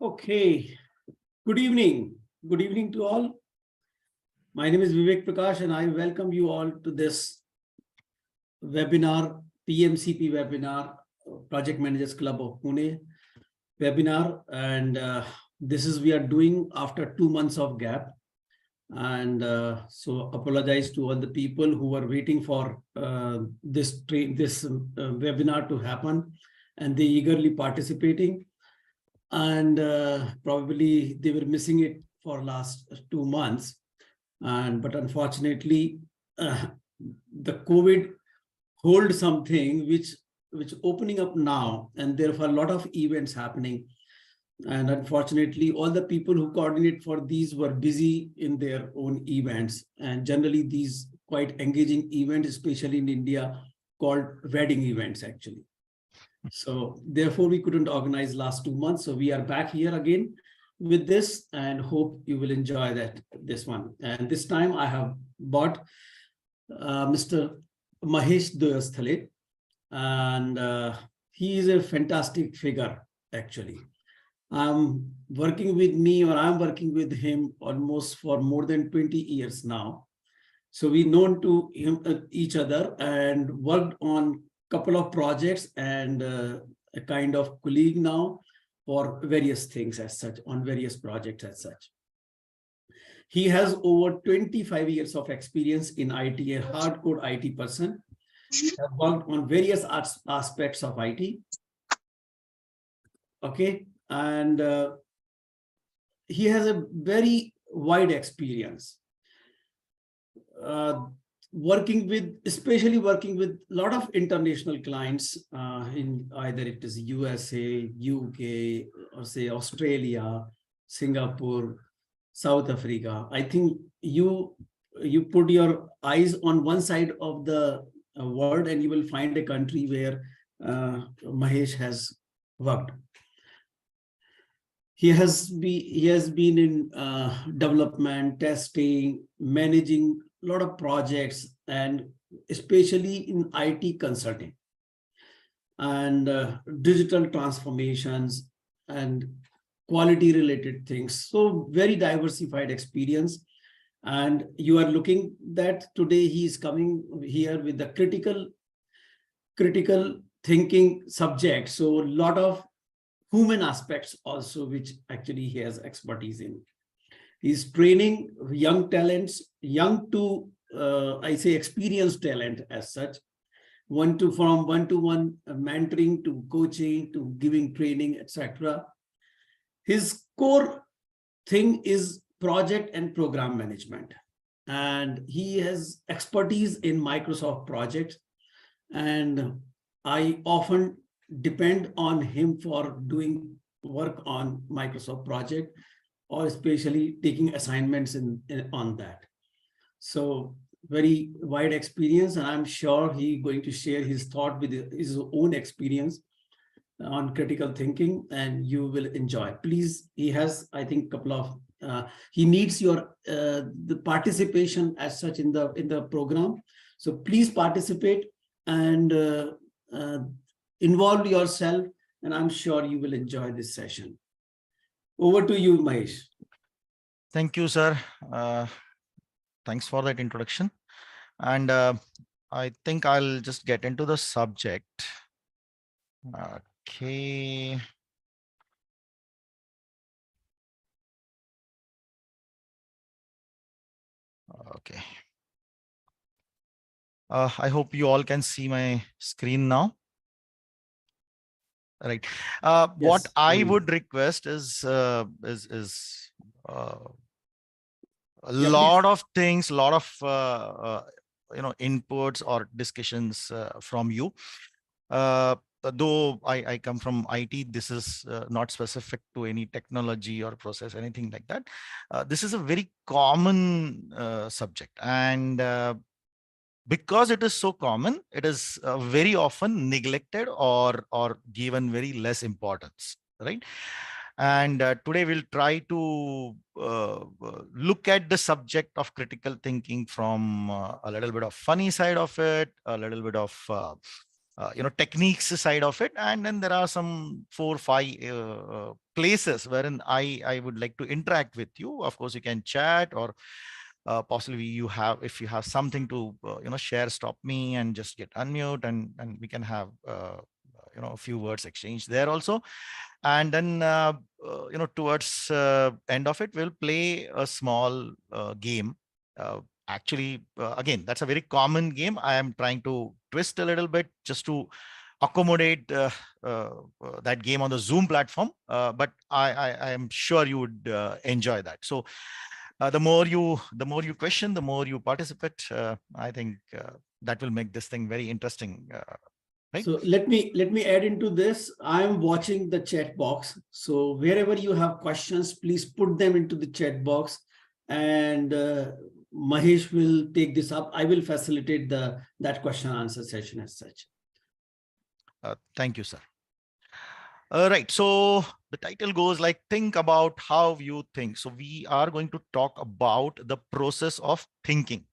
Okay, good evening. Good evening to all. My name is Vivek Prakash and I welcome you all to this webinar, PMCP webinar, Project Managers Club of Pune webinar. And this is we are doing after 2 months of gap. And so apologize to all the people who were waiting for this webinar to happen and they eagerly participating. And probably they were missing it for last 2 months. But unfortunately, the COVID hold something which opening up now, and therefore a lot of events happening. And unfortunately, all the people who coordinate for these were busy in their own events. And generally, these quite engaging events, especially in India, called wedding events, actually. So therefore, we couldn't organize last 2 months. So we are back here again with this and hope you will enjoy this one. And this time I have bought Mr. Mahesh Deosthale, and he is a fantastic figure, actually. I'm working with him almost for more than 20 years now. So we known to each other and worked on couple of projects and a kind of colleague now for various things as such, on various projects as such. He has over 25 years of experience in IT, a hardcore IT person. Has worked on various aspects of IT. Okay, and he has a very wide experience. Especially working with a lot of international clients in either it is USA, UK, or say Australia, Singapore, South Africa. I think you put your eyes on one side of the world and you will find a country where Mahesh has worked. He has been in development, testing, managing a lot of projects, and especially in IT consulting and digital transformations and quality related things. So very diversified experience. And you are looking that today he is coming here with the critical thinking subject. So a lot of human aspects also, which actually he has expertise in. He's training young talents, young to, I say experienced talent as such, from one-to-one mentoring to coaching to giving training, etc. His core thing is project and program management. And he has expertise in Microsoft projects. And I often depend on him for doing work on Microsoft project, or especially taking assignments on that. So very wide experience, and I'm sure he's going to share his thought with his own experience on critical thinking, and you will enjoy. Please, he has, I think, couple of he needs your the participation as such in the program. So please participate and involve yourself, and I'm sure you will enjoy this session. Over to you, Mahesh. Thank you, sir. Thanks for that introduction. And I think I'll just get into the subject. Okay. Okay. I hope you all can see my screen now. Right. Yes, what I would request is a lot of things, a lot of inputs or discussions from you. Though I come from IT, this is not specific to any technology or process, anything like that. This is a very common subject, and because it is so common, it is very often neglected or given very less importance, right? And today we'll try to look at the subject of critical thinking from a little bit of funny side of it, a little bit of techniques side of it, and then there are some 4 5 places wherein I would like to interact with you. Of course, you can chat, or possibly if you have something to share, stop me and just get unmute, and we can have a few words exchanged there also. And then towards end of it, we'll play a small game. Actually, again, that's a very common game. I am trying to twist a little bit just to accommodate that game on the Zoom platform, but I am sure you would enjoy that. So the more you question, the more you participate. I think that will make this thing very interesting. Right? So let me add into this. I'm watching the chat box. So wherever you have questions, please put them into the chat box, and Mahesh will take this up. I will facilitate that question and answer session as such. Thank you, sir. Right. So the title goes like, think about how you think. So we are going to talk about the process of thinking.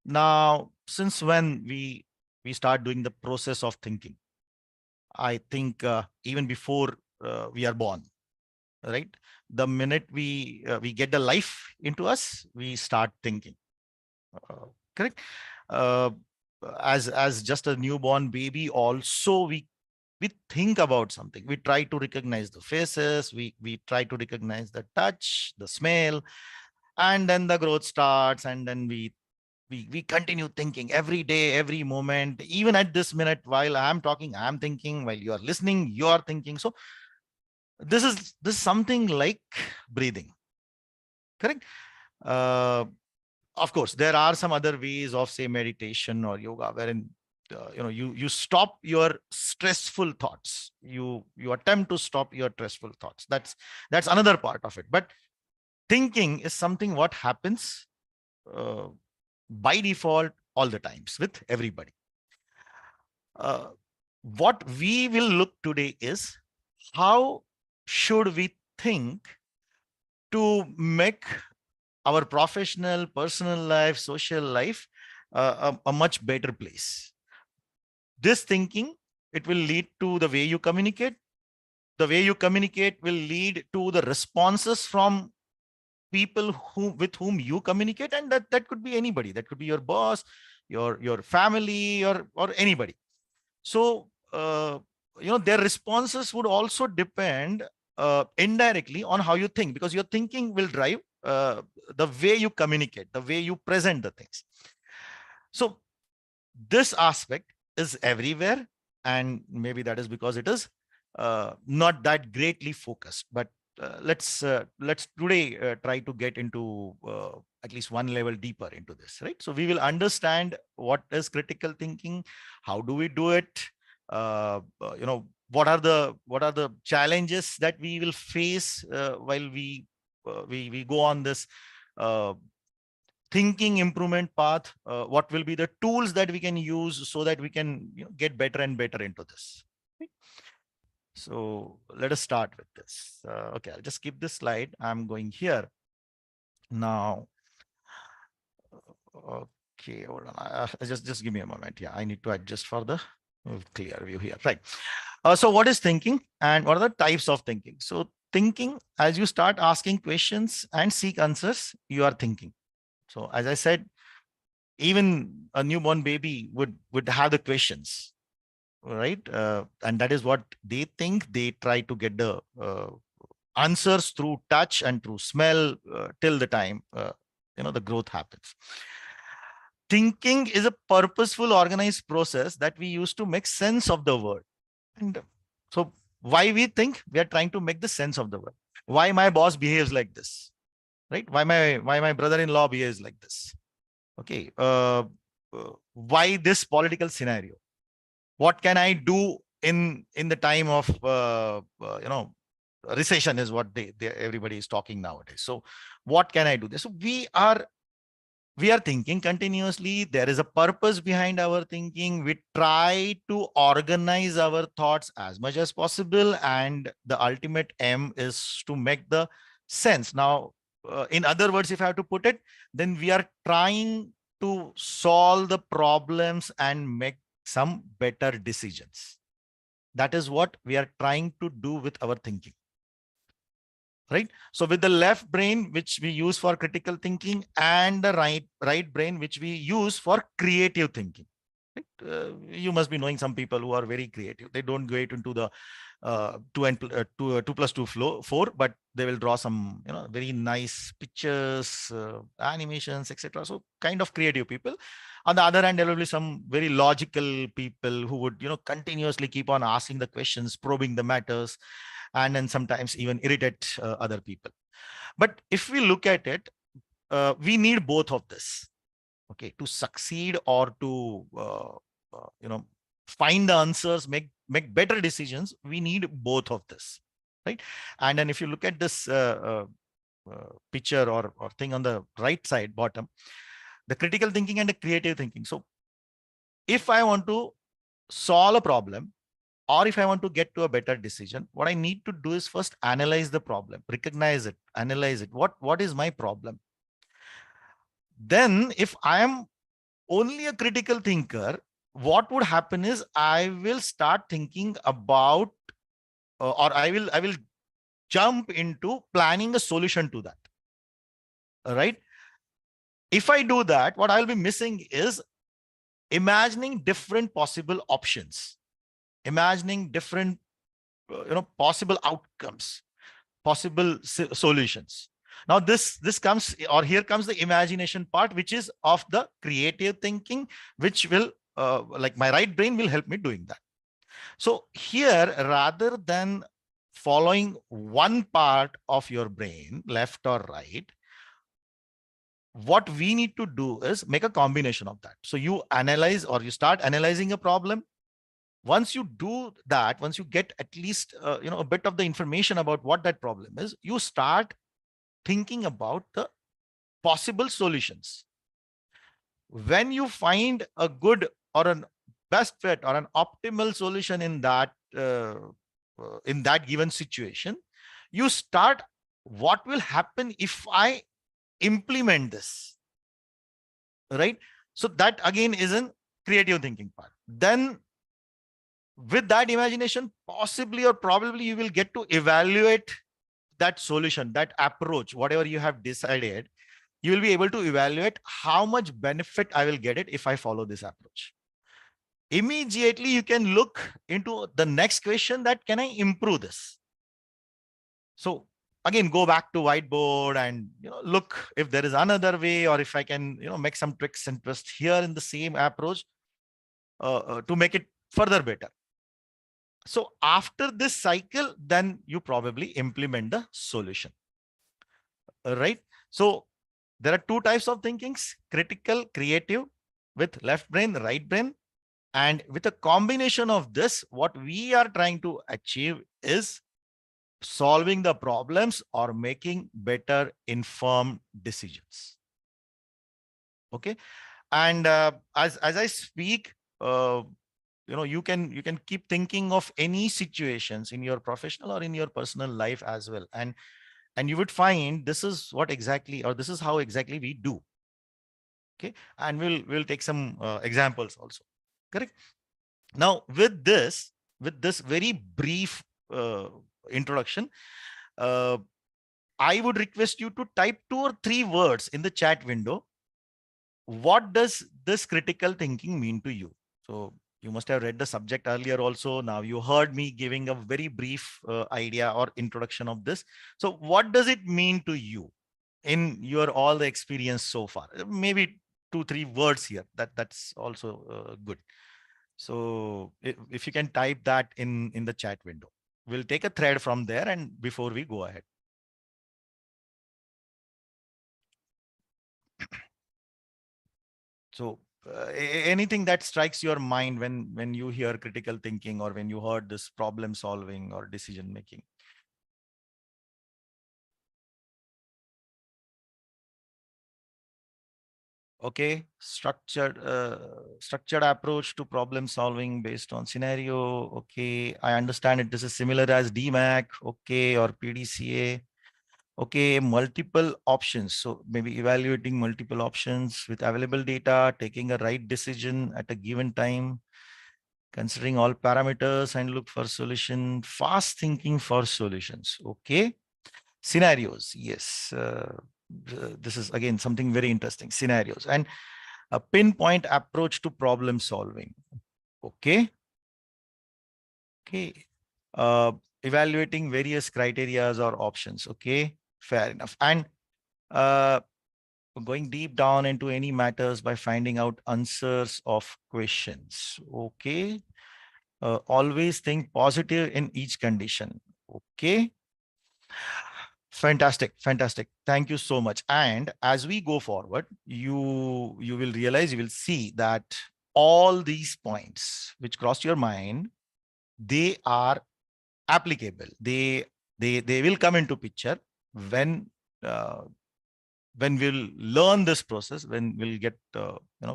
Now, since when we start doing the process of thinking? I think even before we are born, right? The minute we get the life into us, we start thinking. Correct. Uh, as just a newborn baby, also we think about something. We try to recognize the faces. We try to recognize the touch, the smell, and then the growth starts, and then we continue thinking every day, every moment. Even at this minute, while I'm talking, I'm thinking. While you are listening, you are thinking. So this is something like breathing. Correct. Uh, of course, there are some other ways of, say, meditation or yoga, wherein you stop your stressful thoughts. You attempt to stop your stressful thoughts. That's another part of it. But thinking is something what happens uh, by default all the times with everybody. Uh, what we will look today is how should we think to make our professional, personal life, social life a much better place. This thinking, it will lead to the way you communicate. The way you communicate will lead to the responses from people with whom you communicate, and that could be anybody. That could be your boss, your family, or anybody. So their responses would also depend indirectly on how you think, because your thinking will drive the way you communicate, the way you present the things. So this aspect is everywhere, and maybe that is because it is not that greatly focused. But let's today try to get into at least one level deeper into this, right? So we will understand what is critical thinking, how do we do it, what are the challenges that we will face while we go on this thinking improvement path. What will be the tools that we can use so that we can get better and better into this. So let us start with this. Okay, I'll just skip this slide. I'm going here now. Okay, hold on. Just give me a moment. Yeah, I need to adjust for the clear view here. Right. So what is thinking, and what are the types of thinking? So thinking, as you start asking questions and seek answers, you are thinking. So as I said, even a newborn baby would have the questions, right? And that is what they think. They try to get the answers through touch and through smell till the time the growth happens. Thinking is a purposeful, organized process that we use to make sense of the world. And so why we think? We are trying to make the sense of the world. Why my boss behaves like this, right? Why my brother-in-law behaves like this? Okay. Why this political scenario? What can I do in the time of recession is what everybody is talking nowadays. So what can I do? So we are thinking continuously. There is a purpose behind our thinking. We try to organize our thoughts as much as possible, and the ultimate aim is to make the sense. Now, in other words, if I have to put it, then we are trying to solve the problems and make some better decisions. That is what we are trying to do with our thinking. Right? So with the left brain, which we use for critical thinking, and the right brain, which we use for creative thinking. Right? You must be knowing some people who are very creative. They don't go into the 2 plus 2 4, but they will draw some very nice pictures, animations, etc. So kind of creative people. On the other hand, there will be some very logical people who would continuously keep on asking the questions, probing the matters, and then sometimes even irritate other people. But if we look at it, we need both of this, okay, to succeed or to find the answers, make better decisions. We need both of this, right? And then if you look at this picture or thing on the right side bottom, the critical thinking and the creative thinking. So if I want to solve a problem, or if I want to get to a better decision, what I need to do is first analyze the problem, recognize it, analyze it. What is my problem? Then if I am only a critical thinker, what would happen is I will start thinking about, or I will jump into planning a solution to that. All right. If I do that, what I'll be missing is imagining different possible options, imagining different, possible outcomes, possible solutions. Now this comes, or here comes the imagination part, which is of the creative thinking, which will like my right brain will help me doing that. So here, rather than following one part of your brain, left or right, what we need to do is make a combination of that. So you analyze, or you start analyzing a problem. Once you do that, once you get at least a bit of the information about what that problem is, you start thinking about the possible solutions. When you find a good or an best fit or an optimal solution in that given situation, you start, what will happen if I implement this, right? So that again is a creative thinking part. Then with that imagination, possibly or probably you will get to evaluate that solution, that approach, whatever you have decided. You will be able to evaluate how much benefit I will get it if I follow this approach. Immediately you can look into the next question, that can I improve this? So again, go back to whiteboard and look if there is another way, or if I can make some tricks and twists here in the same approach to make it further better. So after this cycle, then you probably implement the solution. Right? So there are two types of thinkings: critical, creative, with left brain, right brain. And with a combination of this, what we are trying to achieve is solving the problems or making better informed decisions. Okay. And as I speak, you can keep thinking of any situations in your professional or in your personal life as well. And you would find this is what exactly, or this is how exactly we do. Okay. And we'll take some examples also. Correct. Now, with this very brief introduction, I would request you to type 2 or 3 words in the chat window. What does this critical thinking mean to you? So you must have read the subject earlier also. Now you heard me giving a very brief idea or introduction of this. So what does it mean to you in your all the experience so far? Maybe 2-3 words here. That's also good. So if you can type that in the chat window, we'll take a thread from there and before we go ahead. So anything that strikes your mind when you hear critical thinking, or when you heard this problem solving or decision making. Okay, structured approach to problem solving based on scenario. Okay, I understand it. This is similar as DMAC, okay, or PDCA. Okay, multiple options. So maybe evaluating multiple options with available data, taking a right decision at a given time. Considering all parameters and look for solution, fast thinking for solutions. Okay. Scenarios. Yes. This is again something very interesting. Scenarios and a pinpoint approach to problem solving. Okay. Okay. Evaluating various criterias or options. Okay. Fair enough. And going deep down into any matters by finding out answers of questions. Okay. Always think positive in each condition. Okay. Fantastic. Fantastic. Thank you so much. And as we go forward, you will realize, you will see that all these points which crossed your mind, they are applicable. They will come into picture when uh, when we'll learn this process, when we'll get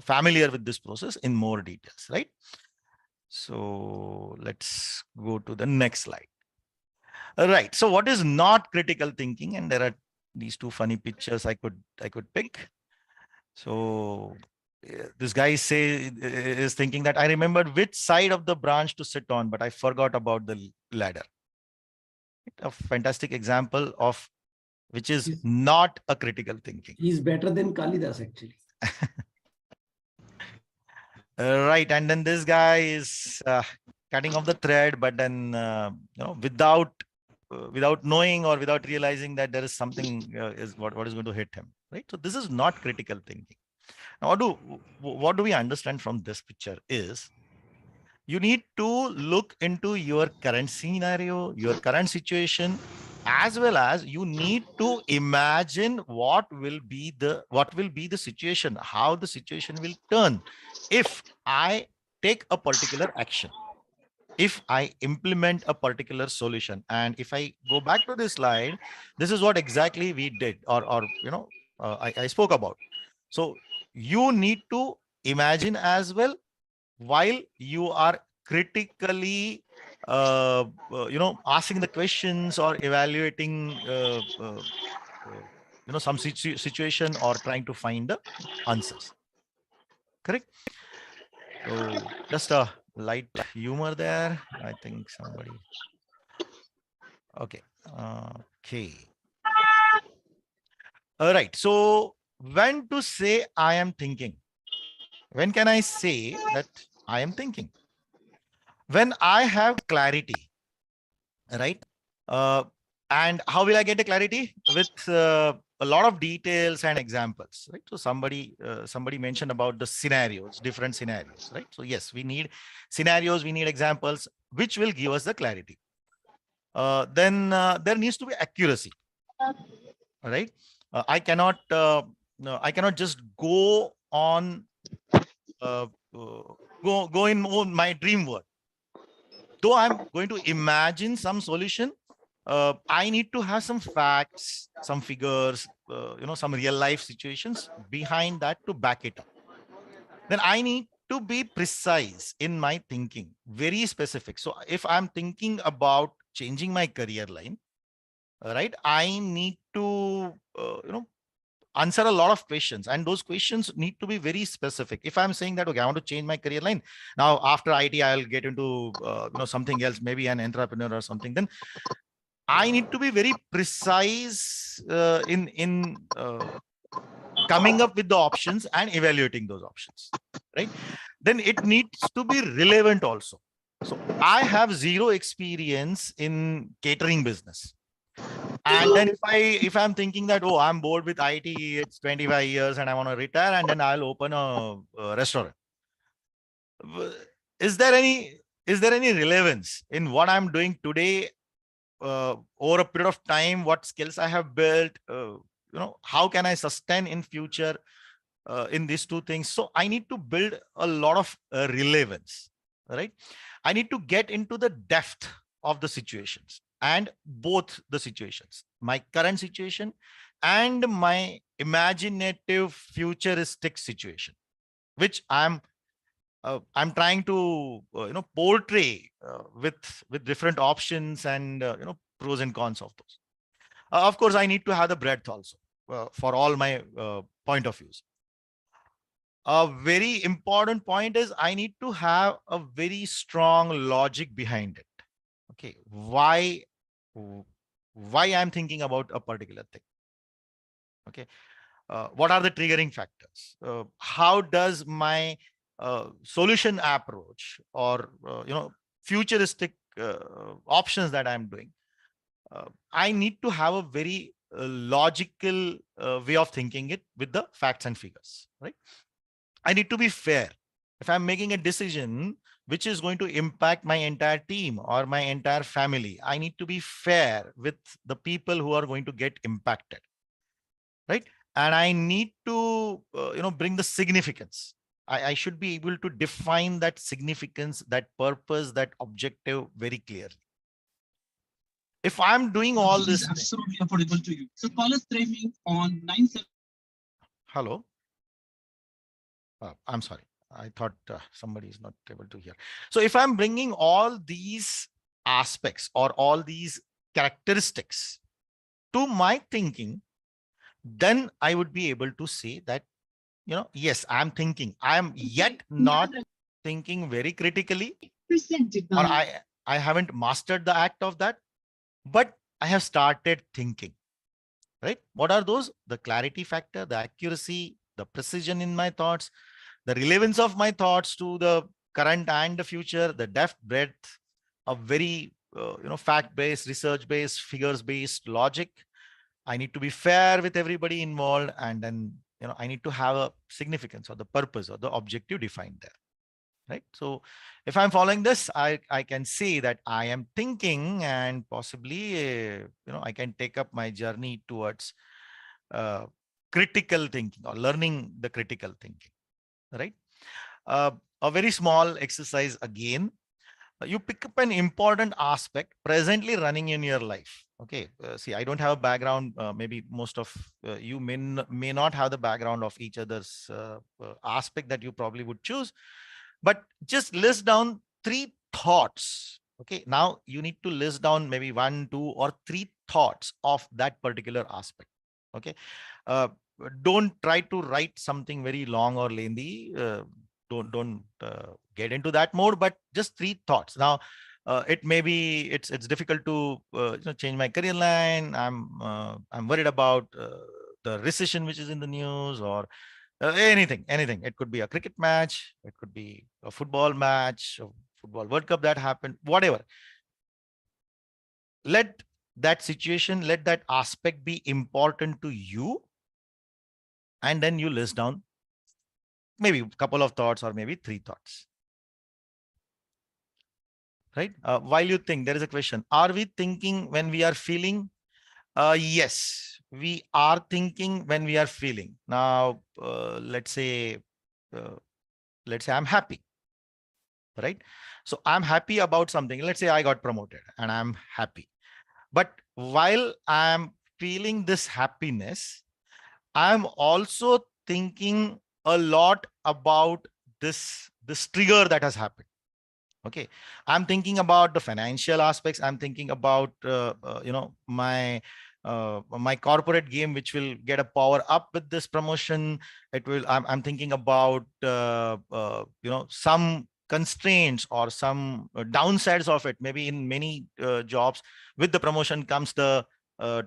familiar with this process in more details, right? So let's go to the next slide. All right. So what is not critical thinking? And there are these two funny pictures I could pick. So this guy is thinking that I remembered which side of the branch to sit on, but I forgot about the ladder. A fantastic example of which is not a critical thinking. He's better than Kalidas, actually. Right. And then this guy is cutting off the thread, but then, without knowing or without realizing that there is something is what is going to hit him. Right. So this is not critical thinking. Now, what do we understand from this picture is you need to look into your current scenario, your current situation, as well as you need to imagine what will be the situation, how the situation will turn if I take a particular action, if I implement a particular solution. And if I go back to this slide, this is what exactly we did, or I spoke about. So you need to imagine as well while you are critically asking the questions or evaluating some situation or trying to find the answers. Correct. So just a light humor there. I think somebody. Okay. Okay. All right. So when to say I am thinking? When can I say that I am thinking? When I have clarity, right? And how will I get the clarity? With a lot of details and examples, right? So somebody mentioned about the scenarios, different scenarios, right? So yes, we need scenarios, we need examples, which will give us the clarity. Then there needs to be accuracy, right? I cannot just go on go in my dream world. Though I'm going to imagine some solution, I need to have some facts, some figures, some real life situations behind that to back it up. Then I need to be precise in my thinking, very specific. So if I'm thinking about changing my career line, right, I need to, answer a lot of questions, and those questions need to be very specific. If I'm saying that, okay, I want to change my career line now, after IT I'll get into something else, maybe an entrepreneur or something, then I need to be very precise in coming up with the options and evaluating those options, right? Then it needs to be relevant also. So I have zero experience in catering business. And then if I'm thinking that, oh, I'm bored with IT, it's 25 years and I want to retire, and then I'll open a restaurant. Is there any relevance in what I'm doing today over a period of time, what skills I have built, how can I sustain in future in these two things? So I need to build a lot of relevance, right? I need to get into the depth of the situations, and both the situations, my current situation and my imaginative futuristic situation, which I'm trying to portray with different options and pros and cons of those. Of course, I need to have the breadth also for all my point of views. A very important point is I need to have a very strong logic behind it. Okay, why I'm thinking about a particular thing. Okay, what are the triggering factors? How does my solution approach or futuristic options that I'm doing? I need to have a very logical way of thinking it with the facts and figures, right? I need to be fair. If I'm making a decision which is going to impact my entire team or my entire family, I need to be fair with the people who are going to get impacted, right? And I need to, bring the significance. I should be able to define that significance, that purpose, that objective very clearly. If I'm doing all It is this, absolutely affordable to you. So call us streaming on 97. hello. I'm sorry. I thought somebody is not able to hear. So if I'm bringing all these aspects or all these characteristics to my thinking, then I would be able to say that, yes, I'm thinking. I am yet not thinking very critically, or I haven't mastered the act of that, but I have started thinking, right? What are those? The clarity factor, the accuracy, the precision in my thoughts, the relevance of my thoughts to the current and the future, the depth, breadth of very, fact-based, research-based, figures-based logic. I need to be fair with everybody involved. And then, I need to have a significance or the purpose or the objective defined there. Right. So if I'm following this, I can say that I am thinking, and possibly, I can take up my journey towards uh, critical thinking or learning the critical thinking. Right. Uh, a very small exercise again. You pick up an important aspect presently running in your life. Okay. See, I don't have a background. Maybe most of you may not have the background of each other's aspect that you probably would choose, but just list down 3 thoughts. Okay, now you need to list down maybe 1, 2, or 3 thoughts of that particular aspect. Okay, uh, don't try to write something very long or lengthy. Don't get into that mode, but just 3 thoughts. Now it may be it's difficult to change my career line. I'm worried about the recession which is in the news, or anything. It could be a cricket match, it could be a football match, a football World Cup that happened, whatever. Let that situation, let that aspect be important to you, and then you list down maybe a couple of thoughts or maybe 3 thoughts. Right. While you think, there is a question: are we thinking when we are feeling? Yes, we are thinking when we are feeling. Now uh, let's say I'm happy, right? So I'm happy about something. Let's say I got promoted and I'm happy. But while I'm feeling this happiness, I'm also thinking a lot about this trigger that has happened. Okay, I'm thinking about the financial aspects. I'm thinking about my corporate game, which will get a power up with this promotion. I'm thinking about some constraints or some downsides of it. Maybe in many jobs, with the promotion comes the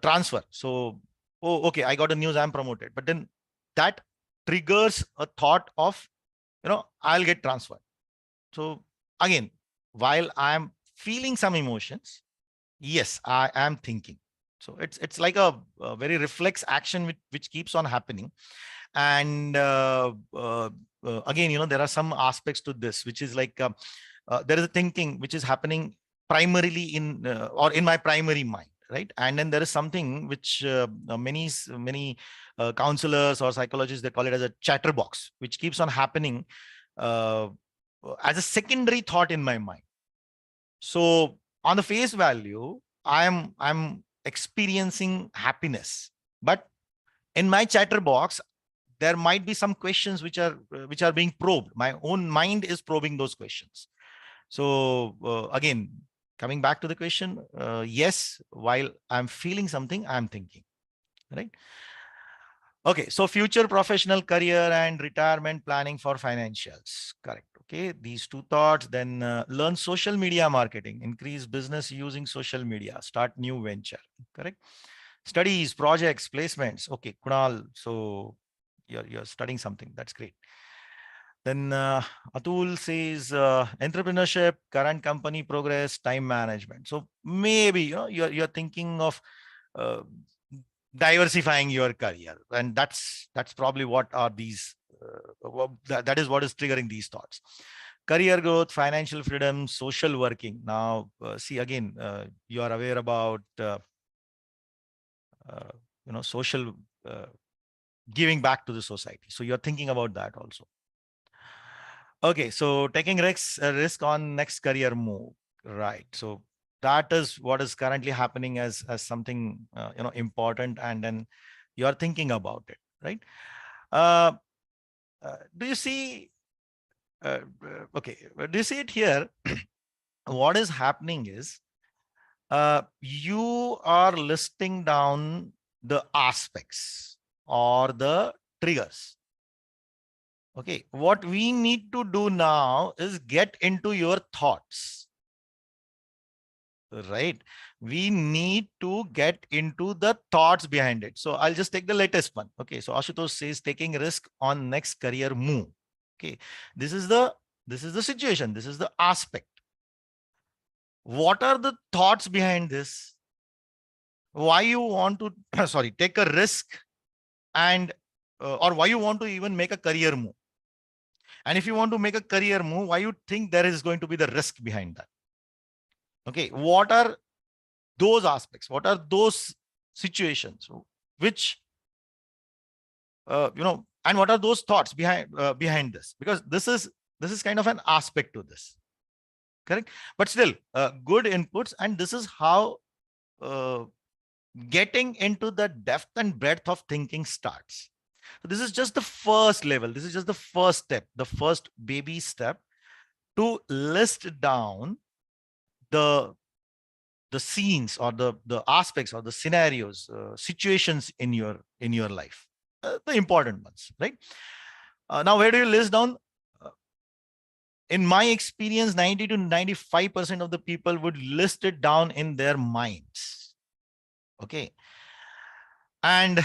transfer. So, oh, okay, I got a news, I'm promoted, but then that triggers a thought of, I'll get transferred. So again, while I'm feeling some emotions, yes, I am thinking. So it's like a very reflex action which keeps on happening. And again, there are some aspects to this, which is like there is a thinking which is happening primarily in or in my primary mind, right? And then there is something which many counselors or psychologists, they call it as a chatterbox, which keeps on happening uh, as a secondary thought in my mind. So on the face value, I'm experiencing happiness, but in my chatterbox, there might be some questions which are being probed. My own mind is probing those questions. So again, coming back to the question, yes, while I'm feeling something, I'm thinking, right? Okay, so future professional career and retirement planning for financials. Correct. Okay, these two thoughts. Then learn social media marketing, increase business using social media, start new venture. Correct. Studies, projects, placements. Okay, Kunal. So you're studying something. That's great. Then Atul says entrepreneurship, current company progress, time management. So maybe you're thinking of uh, diversifying your career, and that's probably what are these. That is what is triggering these thoughts. Career growth, financial freedom, social working. Now, see again, you are aware about uh, social uh, giving back to the society. So you're thinking about that also. Okay, so taking risk on next career move, right? So that is what is currently happening as something important, and then you are thinking about it, right? Uh, do you see? Okay, do you see it here? What is happening is you are listing down the aspects or the triggers. Okay, what we need to do now is get into your thoughts, right? We need to get into the thoughts behind it. So I'll just take the latest one. Okay, so Ashutosh says taking risk on next career move. Okay, this is the situation. This is the aspect. What are the thoughts behind this? Why you want to sorry, take a risk, and or why you want to even make a career move? And if you want to make a career move, why you think there is going to be the risk behind that? Okay, what are those aspects? What are those situations which and what are those thoughts behind this? Because this is kind of an aspect to this, correct? But still, good inputs, and this is how uh, getting into the depth and breadth of thinking starts. So this is just the first level. This is just the first step, the first baby step to list down the scenes or the aspects or the scenarios, situations in your life, the important ones, right? Now, where do you list down? Uh, in my experience, 90 to 95% of the people would list it down in their minds. Okay, and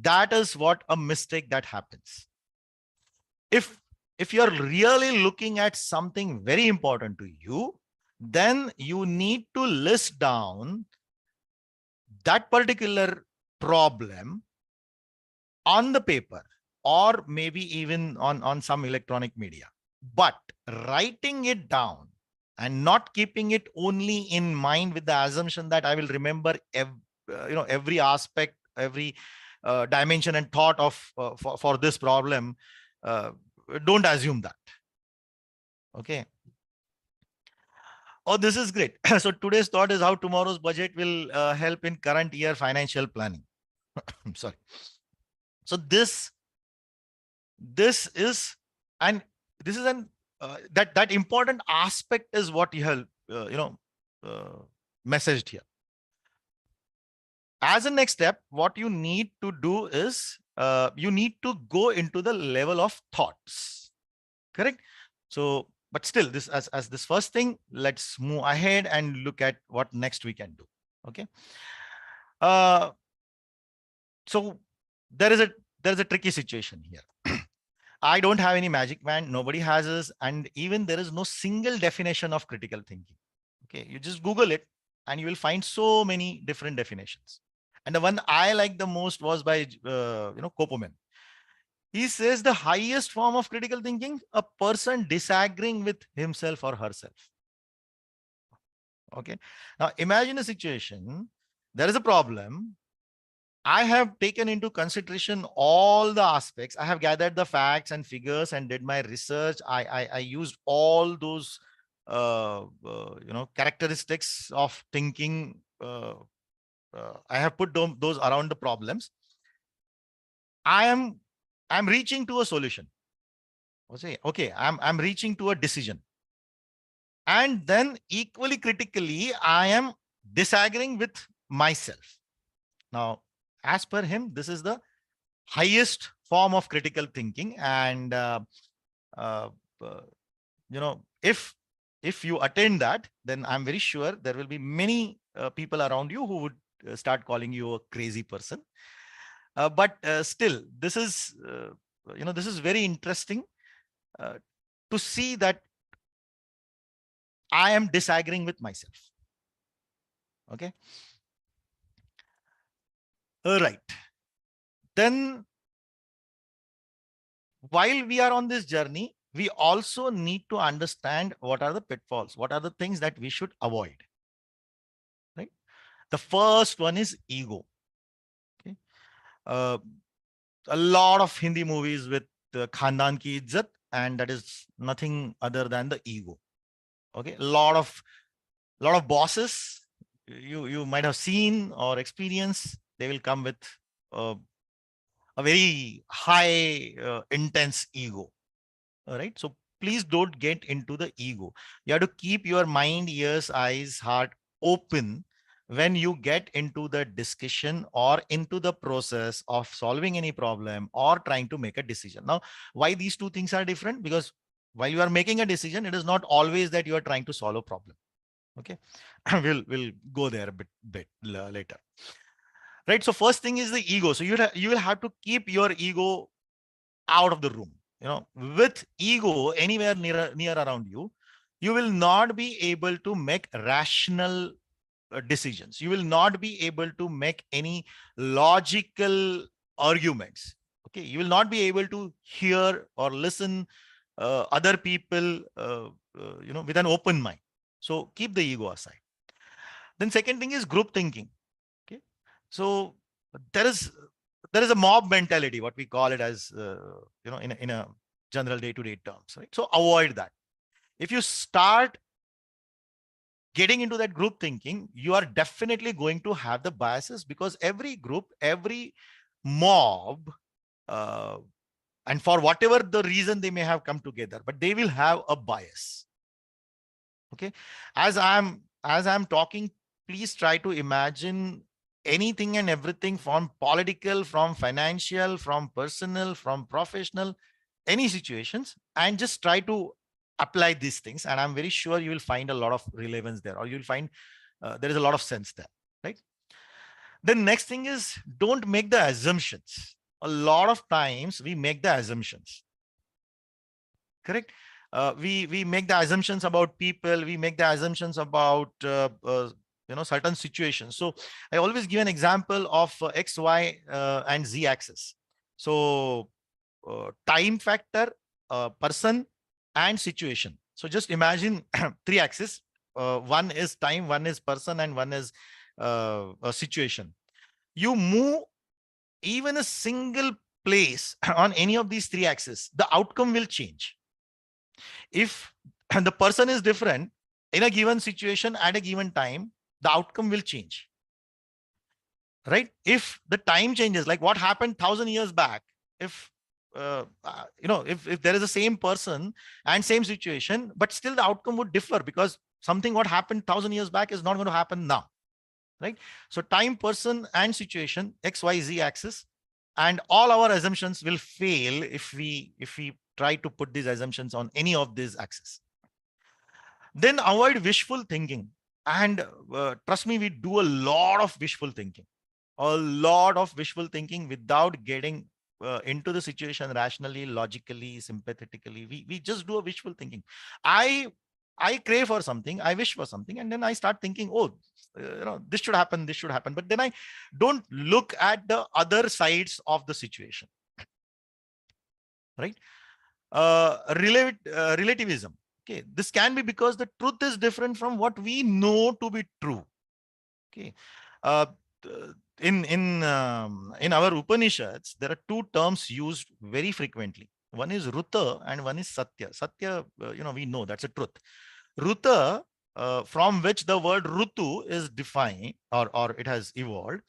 that is what a mistake that happens. If you're really looking at something very important to you, then you need to list down that particular problem on the paper, or maybe even on some electronic media. But writing it down and not keeping it only in mind with the assumption that I will remember every aspect, every dimension and thought of for this problem. uh, don't assume that. Okay. Oh, this is great. So today's thought is how tomorrow's budget will help in current year financial planning. I'm sorry. So this is and this is an that important aspect is what you have uh, messaged here. As a next step, what you need to do is you need to go into the level of thoughts, correct? So but still, this as this first thing, let's move ahead and look at what next we can do. Okay. uh so there is a tricky situation here. I don't have any magic wand. Nobody has this. And even there is no single definition of critical thinking. Okay. You just Google it and you will find so many different definitions. And the one I like the most was by, Kopoman. He says the highest form of critical thinking, a person disagreeing with himself or herself. Okay. Now imagine a situation. There is a problem. I have taken into consideration all the aspects. I have gathered the facts and figures and did my research. I used all those characteristics of thinking. I have put those around the problems. I'm reaching to a solution. Okay, I'm reaching to a decision. And then equally critically, I am disagreeing with myself. Now, as per him, this is the highest form of critical thinking. And uh, uh, if you attend that, then I'm very sure there will be many people around you who would start calling you a crazy person. But still, this is very interesting uh, to see that I am disagreeing with myself. Okay. All right. Then while we are on this journey, we also need to understand what are the pitfalls, what are the things that we should avoid. Right. The first one is ego. Okay. A lot of Hindi movies with Khandan ki izzat, and that is nothing other than the ego. Okay. A lot of bosses you might have seen or experienced, they will come with uh, a very high intense ego. All right. So please don't get into the ego. You have to keep your mind, ears, eyes, heart open when you get into the discussion or into the process of solving any problem or trying to make a decision. Now, why these two things are different? Because while you are making a decision, it is not always that you are trying to solve a problem. Okay. We'll go there a bit later. Right. So first thing is the ego. So you will have to keep your ego out of the room. With ego anywhere near around you, you will not be able to make rational decisions. You will not be able to make any logical arguments. Okay. You will not be able to hear or listen other people with an open mind. So keep the ego aside. Then second thing is group thinking. Okay. So there is a mob mentality, what we call it as in a general day-to-day terms, right? So avoid that. If you start getting into that group thinking, you are definitely going to have the biases, because every group, every mob, uh, and for whatever the reason they may have come together, but they will have a bias. Okay. As I'm talking, please try to imagine anything and everything, from political, from financial, from personal, from professional, any situations, and just try to apply these things. And I'm very sure you will find a lot of relevance there, or you'll find there is a lot of sense there, right? The next thing is, don't make the assumptions. A lot of times we make the assumptions. Correct. We make the assumptions about people. We make the assumptions about certain situations. So I always give an example of X, Y, and Z axis. So time factor, person, and situation. So just imagine three axes. One is time, one is person, and one is a situation. You move even a single place on any of these three axes, the outcome will change. If the person is different in a given situation at a given time, the outcome will change. Right? If the time changes, like what happened 1,000 years back, if if there is the same person and same situation, but still the outcome would differ, because something what happened 1,000 years back is not going to happen now. Right? So time, person, and situation, X, Y, Z axis, and all our assumptions will fail if we try to put these assumptions on any of these axes. Then avoid wishful thinking. And trust me, we do a lot of wishful thinking, without getting into the situation rationally, logically, sympathetically. We just do a wishful thinking. I crave for something, I wish for something, and then I start thinking, oh, this should happen, this should happen. But then I don't look at the other sides of the situation. Right? Relativism. Okay, this can be because the truth is different from what we know to be true. Okay, uh, in our Upanishads, there are two terms used very frequently. One is Ruta and one is Satya. Satya, we know that's a truth. Ruta, from which the word Rutu is defined, or it has evolved,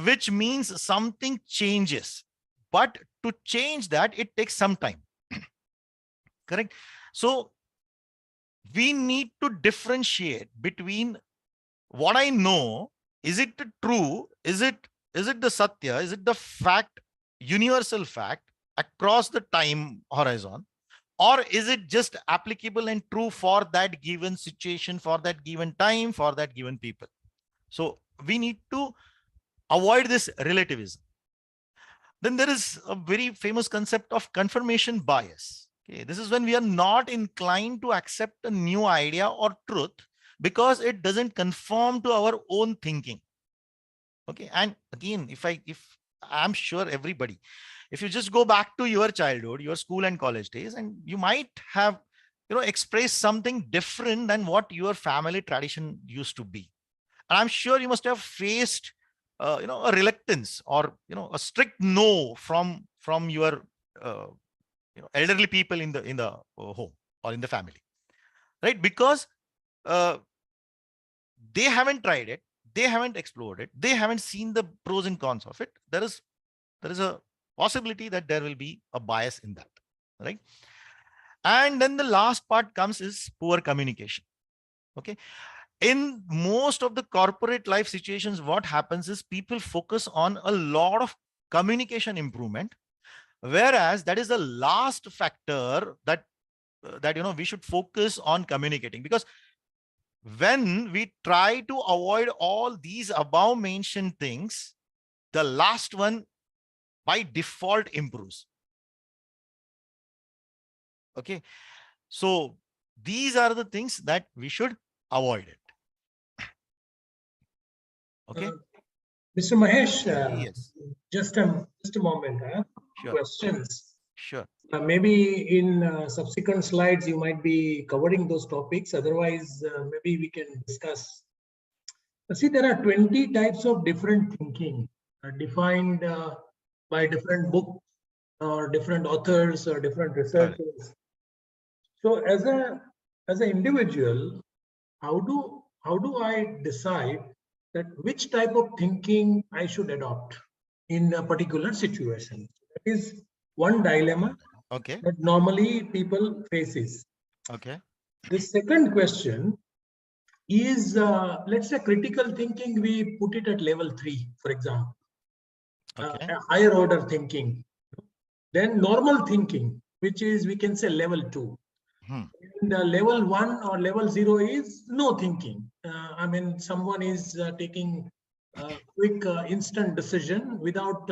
which means something changes, but to change that, it takes some time. Correct. So we need to differentiate between what I know. Is it true? Is it the Satya? Is it the fact universal fact across the time horizon, or is it just applicable and true for that given situation, for that given time, for that given people? So we need to avoid this relativism. Then there is a very famous concept of confirmation bias. Okay, this is when we are not inclined to accept a new idea or truth because it doesn't conform to our own thinking. Okay, and again, if I'm sure everybody, if you just go back to your childhood, your school and college days, and you might have, expressed something different than what your family tradition used to be. And I'm sure you must have faced, a reluctance or, a strict no from your, elderly people in the home or in the family, right? Because uh, they haven't tried it, they haven't explored it, they haven't seen the pros and cons of it. There is a possibility that there will be a bias in that, right? And then the last part comes is poor communication. Okay, in most of the corporate life situations, what happens is people focus on a lot of communication improvement, whereas that is the last factor that we should focus on communicating. Because when we try to avoid all these above mentioned things, the last one by default improves. Okay, so these are the things that we should avoid it. Okay. Mr. Mahesh, Yes, just a moment. sure, Questions. sure. Maybe in subsequent slides you might be covering those topics. Otherwise, maybe we can discuss. See, there are 20 types of different thinking defined by different books or different authors or different researchers. So, as an individual, how do I decide that which type of thinking I should adopt in a particular situation? That is one dilemma Okay, that normally people faces. okay, The second question is, let's say critical thinking, we put it at level 3, for example, okay. a higher order thinking. Then normal thinking, which is, we can say, level 2. Hmm. And level 1 or level 0 is no thinking. I mean, someone is taking a quick instant decision without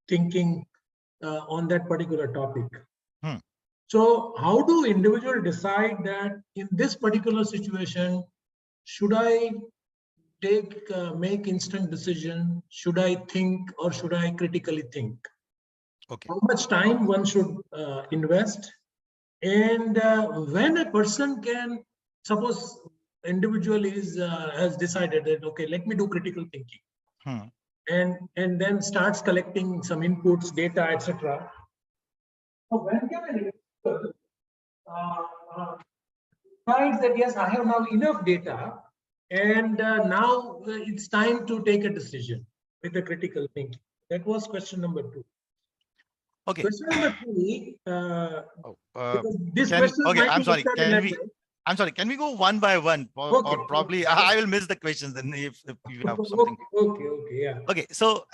thinking on that particular topic. Hmm. So how do individuals decide that in this particular situation, should I make instant decision? Should I think or should I critically think? Okay. How much time one should invest? And when a person can, suppose individual has decided that, okay, let me do critical thinking, Hmm. and then starts collecting some inputs, data, etc. So when can an individual decides that, yes, I have now enough data, and now it's time to take a decision with the critical thinking? That was question number 2. Okay. Question number 3, Oh, because these questions okay, might be discussed in advance. I'm sorry, can we go one by one, Okay. or probably I will miss the questions then if you have something. Okay, yeah. Okay, so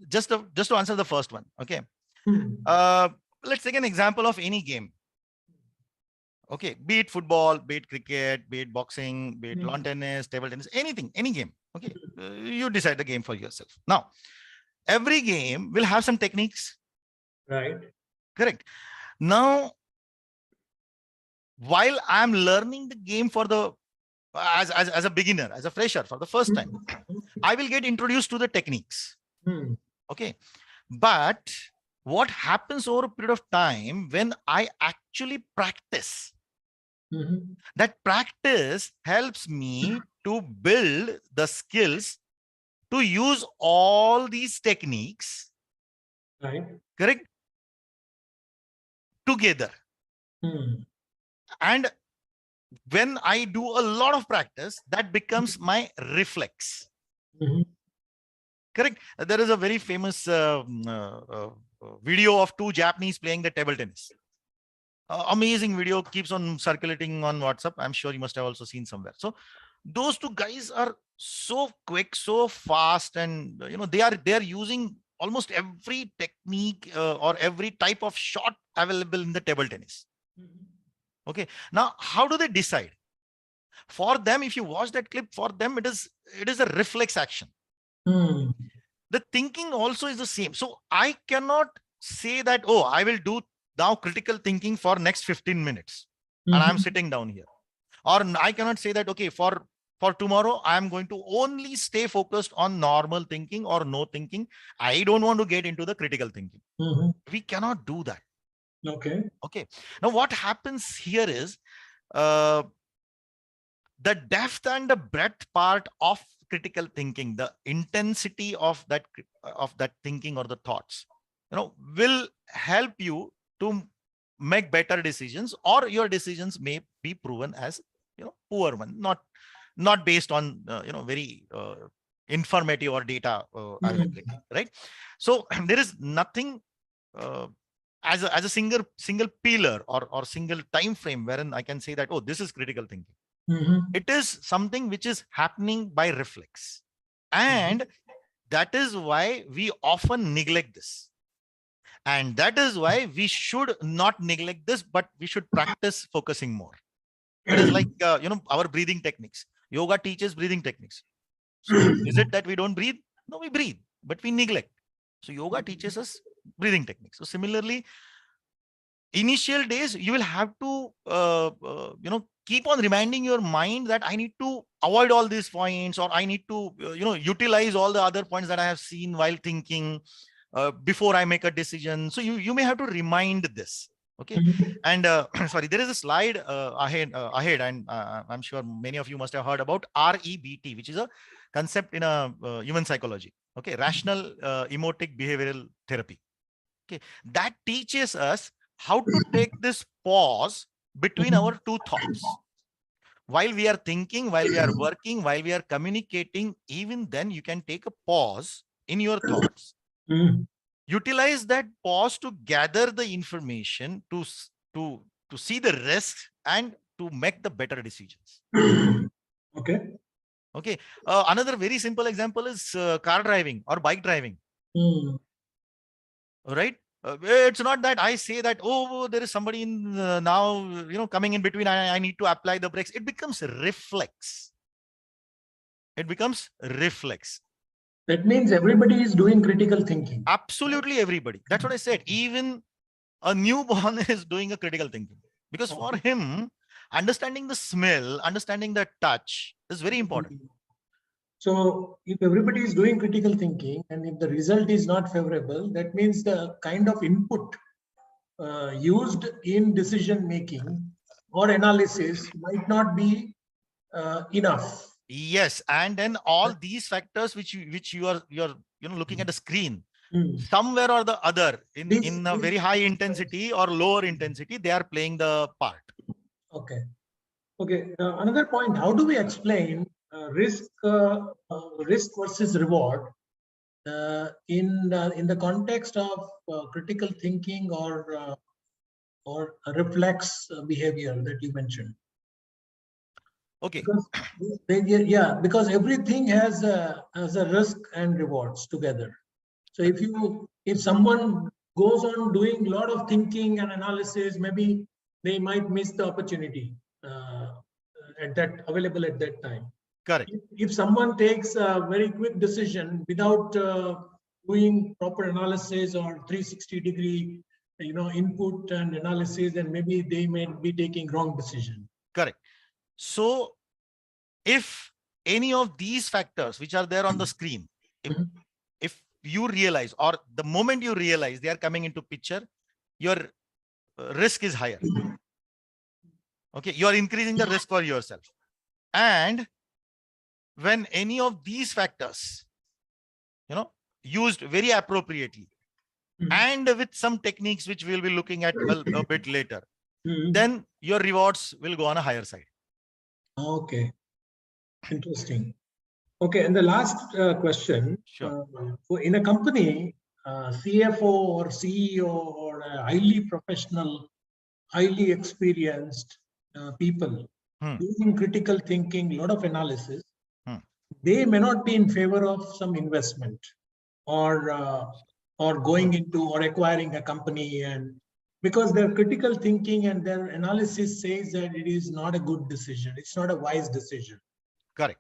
just to answer the first one. Okay. Hmm. Let's take an example of any game. Okay, be it football, be it cricket, be it boxing, be it lawn tennis, table tennis, anything, any game. Okay, you decide the game for yourself. Now, every game will have some techniques. Right. Correct. Now, while I'm learning the game for the as a beginner, as a fresher for the first time, I will get introduced to the techniques. Okay, but what happens over a period of time when I actually practice? That practice helps me to build the skills to use all these techniques, Right. correct, together. And when I do a lot of practice, that becomes my reflex. Correct. There is a very famous video of 2 Japanese playing the table tennis. Amazing video, keeps on circulating on WhatsApp. I'm sure you must have also seen somewhere. So those 2 guys are so quick, so fast, and they are using almost every technique or every type of shot available in the table tennis. Okay. Now, how do they decide? For them, if you watch that clip, for them, it is a reflex action. Hmm. The thinking also is the same. So I cannot say that, oh, I will do now critical thinking for next 15 minutes and I'm sitting down here. Or I cannot say that, okay, for tomorrow, I'm going to only stay focused on normal thinking or no thinking. I don't want to get into the critical thinking. We cannot do that. Okay. Okay. Now, what happens here is the depth and the breadth part of critical thinking, the intensity of that thinking or the thoughts, will help you to make better decisions, or your decisions may be proven as poor one, not based on very informative or data availability, right? So there is nothing as a single pillar or single time frame wherein I can say that, oh, this is critical thinking. It is something which is happening by reflex, and that is why we often neglect this. And that is why we should not neglect this, but we should practice focusing more. It is like, our breathing techniques. Yoga teaches breathing techniques. So is it that we don't breathe? No, we breathe, but we neglect. So yoga teaches us breathing techniques. So similarly, initial days, you will have to, keep on reminding your mind that I need to avoid all these points, or I need to, utilize all the other points that I have seen while thinking before I make a decision. So you may have to remind this. Okay. And sorry, there is a slide ahead, and I'm sure many of you must have heard about REBT, which is a concept in human psychology. Okay. Rational emotic behavioral therapy. Okay. That teaches us how to take this pause between our two thoughts. While we are thinking, while we are working, while we are communicating, even then you can take a pause in your thoughts. Utilize that pause to gather the information, to see the risks, and to make the better decisions. Okay. Okay. Another very simple example is car driving or bike driving. Right? It's not that I say that, oh, there is somebody in now, coming in between. I need to apply the brakes. It becomes reflex. It becomes reflex. That means everybody is doing critical thinking. Absolutely everybody. That's what I said. Even a newborn is doing a critical thinking, because for him, understanding the smell, understanding the touch is very important. So if everybody is doing critical thinking and if the result is not favorable, that means the kind of input used in decision making or analysis might not be enough. Yes, and then all these factors which you are looking at the screen, somewhere or the other, in a very high intensity or lower intensity, they are playing the part. Okay. Okay. Another point: how do we explain risk versus reward in the context of critical thinking or reflex behavior that you mentioned? Okay. Because everything has a risk and rewards together. So if someone goes on doing a lot of thinking and analysis, maybe they might miss the opportunity available at that time. Correct. If someone takes a very quick decision without doing proper analysis or 360-degree, input and analysis, then maybe they may be taking wrong decision. Correct. So if any of these factors which are there on the screen, if you realize, or the moment you realize they are coming into picture, your risk is higher. Okay. You are increasing the risk for yourself. And when any of these factors, used very appropriately, and with some techniques which we'll be looking at a bit later, then your rewards will go on a higher side. Okay. Interesting. Okay. And the last question. Sure. In a company, CFO or CEO or a highly professional, highly experienced people doing critical thinking, a lot of analysis, they may not be in favor of some investment. or going into or acquiring a company, and because their critical thinking and their analysis says that it is not a good decision, it's not a wise decision. Correct.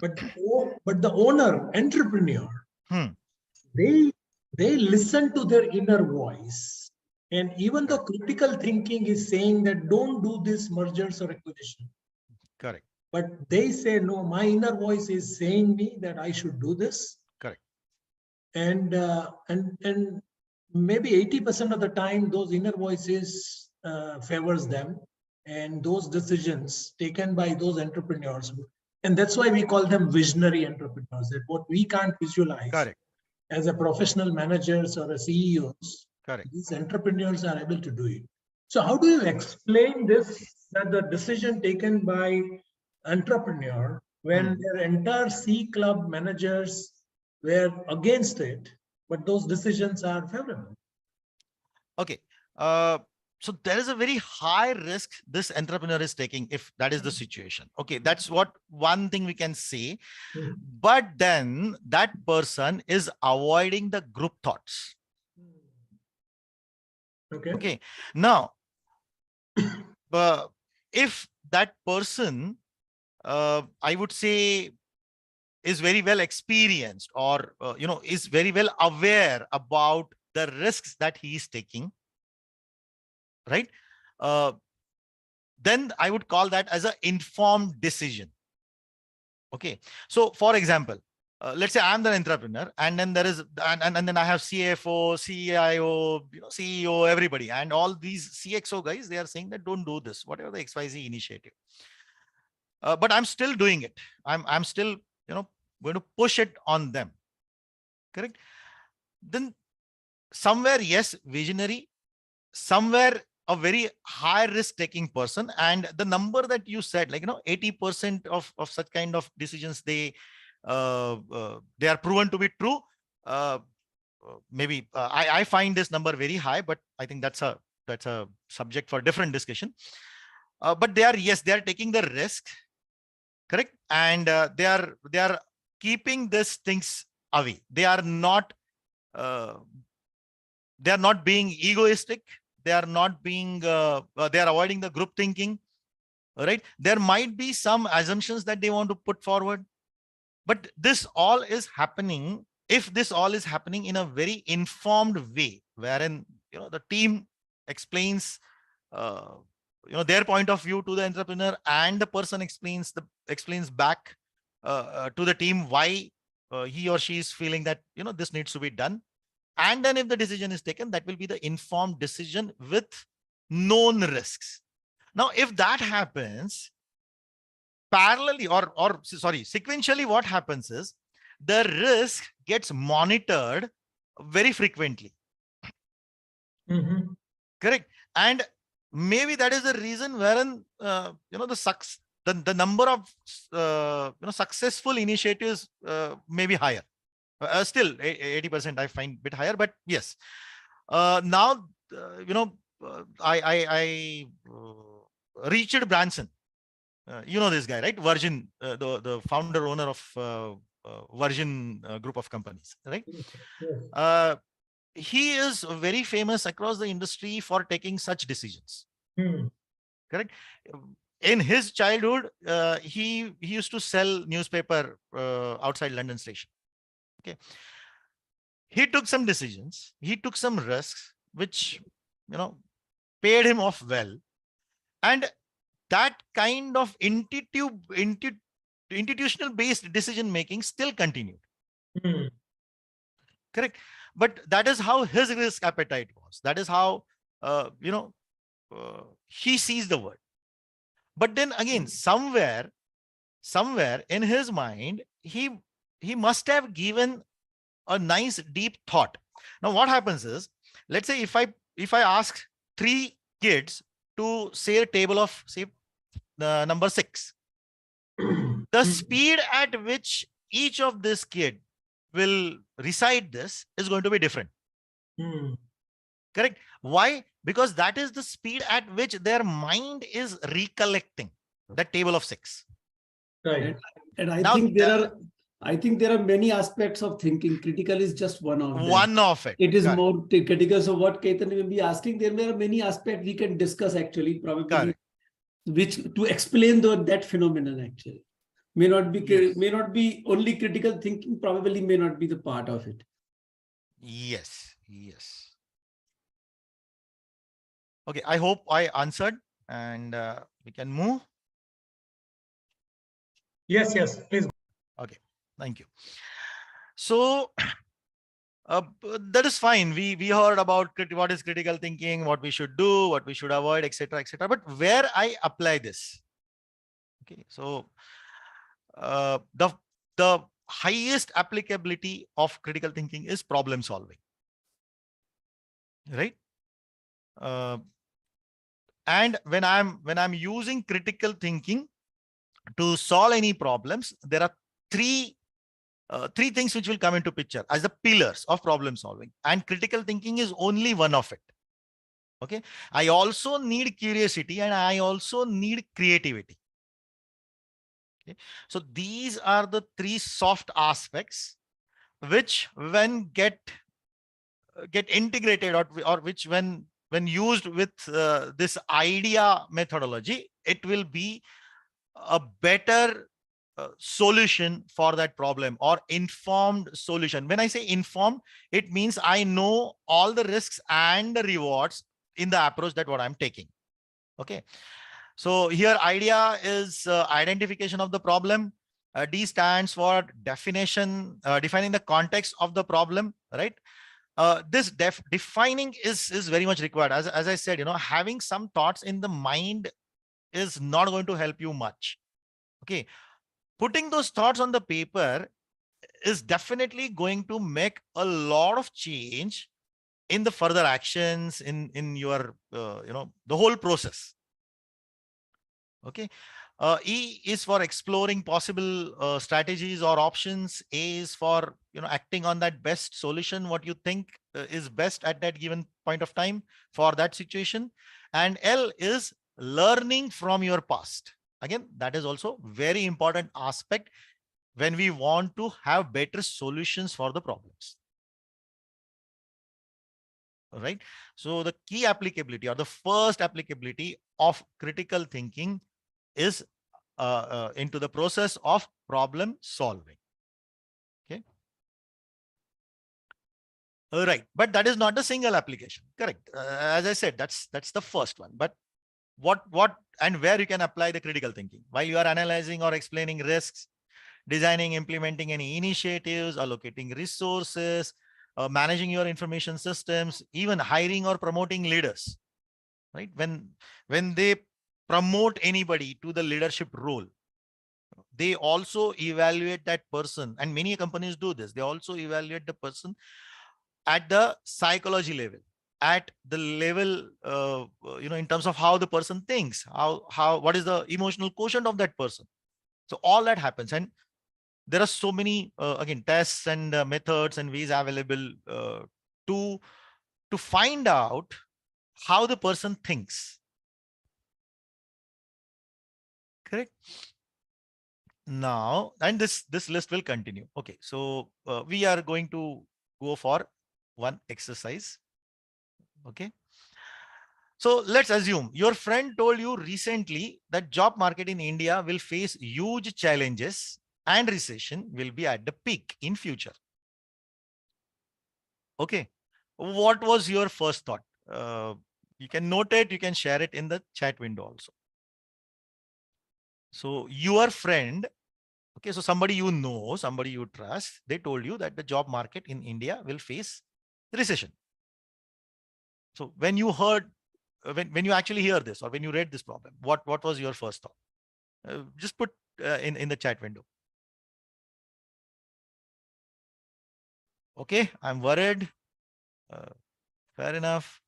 But the owner, entrepreneur, Hmm. they listen to their inner voice. And even though critical thinking is saying that don't do this mergers or acquisition, Correct. but they say, no, my inner voice is saying me that I should do this. Correct. And maybe 80% of the time, those inner voices favors them. And those decisions taken by those entrepreneurs, and that's why we call them visionary entrepreneurs, that what we can't visualize Correct. as a professional managers or a CEOs, Correct. these entrepreneurs are able to do it. So how do you explain this, that the decision taken by entrepreneur when their entire C club managers were against it, but those decisions are favorable? Okay. So there is a very high risk this entrepreneur is taking if that is the situation. Okay, that's what one thing we can say. But then that person is avoiding the group thoughts. Okay. Now, if that person, I would say, is very well experienced or is very well aware about the risks that he is taking, right? Then I would call that as an informed decision. Okay. So for example, let's say I'm the entrepreneur, and then there is, and then I have CFO, CIO, CEO, everybody, and all these CXO guys, they are saying that don't do this, whatever the XYZ initiative. But I'm still doing it. I'm still, going to push it on them. Correct. Then somewhere, yes, visionary, somewhere a very high risk taking person. And the number that you said, like, 80% of such kind of decisions, they are proven to be true. Maybe I find this number very high, but I think that's a subject for different discussion. But they are taking the risk. Correct. And they are keeping these things away. They are not being egoistic. They are not being, they are avoiding the group thinking, right? There might be some assumptions that they want to put forward, but this all is happening, if this all is happening in a very informed way, wherein, the team explains, their point of view to the entrepreneur, and the person explains back to the team why he or she is feeling that, this needs to be done. And then if the decision is taken, that will be the informed decision with known risks. Now, if that happens parallelly or sequentially, what happens is the risk gets monitored very frequently. Correct. And maybe that is the reason wherein, the number of successful initiatives may be higher. Still 80% I find a bit higher, but yes. Now, I Richard Branson, this guy, right? Virgin, the founder owner of Virgin group of companies, right? He is very famous across the industry for taking such decisions. Correct. In his childhood, he used to sell newspaper outside London station. Okay. He took some decisions, he took some risks, which, paid him off well. And that kind of institutional based decision making still continued. Correct. But that is how his risk appetite was. That is how, he sees the world. But then again, somewhere in his mind, he must have given a nice deep thought. Now, what happens is, let's say if I ask 3 kids to say a table of, say, number 6, the speed at which each of this kid will recite this is going to be different. Correct. Why? Because that is the speed at which their mind is recollecting that table of 6. Right. And I Now, think there I think there are many aspects of thinking. Critical is just one of them. One of it. It is Correct. more critical. So what Ketan will be asking, there are many aspects we can discuss actually, probably, Correct. which to explain that phenomenon actually. Yes. May not be only critical thinking, probably may not be the part of it. Yes. Yes. Okay. I hope I answered, and we can move. Yes, yes, please. Okay. Thank you. So that is fine. We heard about what is critical thinking, what we should do, what we should avoid, etc., etc. But where I apply this? Okay. So the highest applicability of critical thinking is problem solving, right? And when I'm using critical thinking to solve any problems, there are three things which will come into picture as the pillars of problem solving, and critical thinking is only one of it. Okay, I also need curiosity and I also need creativity. Okay, so these are the three soft aspects which, when get integrated, or which, when used with this idea methodology, it will be a better solution for that problem, or informed solution. When I say informed, it means I know all the risks and the rewards in the approach that what I'm taking. Okay, so here idea is identification of the problem. D stands for defining the context of the problem, right? This defining is very much required. As I said, having some thoughts in the mind is not going to help you much. Okay, putting those thoughts on the paper is definitely going to make a lot of change in the further actions, in your the whole process. Okay, E is for exploring possible strategies or options. A is for acting on that best solution, what you think is best at that given point of time for that situation. And L is learning from your past. Again, that is also very important aspect when we want to have better solutions for the problems. All right. So the key applicability, or the first applicability of critical thinking, is into the process of problem solving. Okay. All right. But that is not a single application. Correct. As I said, that's the first one. But what and where you can apply the critical thinking while you are analyzing or explaining risks, designing, implementing any initiatives, allocating resources, managing your information systems, even hiring or promoting leaders, right? When they promote anybody to the leadership role, they also evaluate that person, and many companies do this. They also evaluate the person at the psychology level, at the level, in terms of how the person thinks, what is the emotional quotient of that person. So all that happens, and there are so many again tests and methods and ways available to find out how the person thinks. Correct. Now, and this list will continue. Okay, so we are going to go for one exercise. Okay, so let's assume your friend told you recently that job market in India will face huge challenges and recession will be at the peak in future. Okay, what was your first thought? You can note it, you can share it in the chat window also. So your friend, okay, so somebody you know, somebody you trust, they told you that the job market in India will face recession. So when you heard, when you actually hear this, or when you read this problem, what was your first thought? Just put in the chat window. Okay, I'm worried. Fair enough.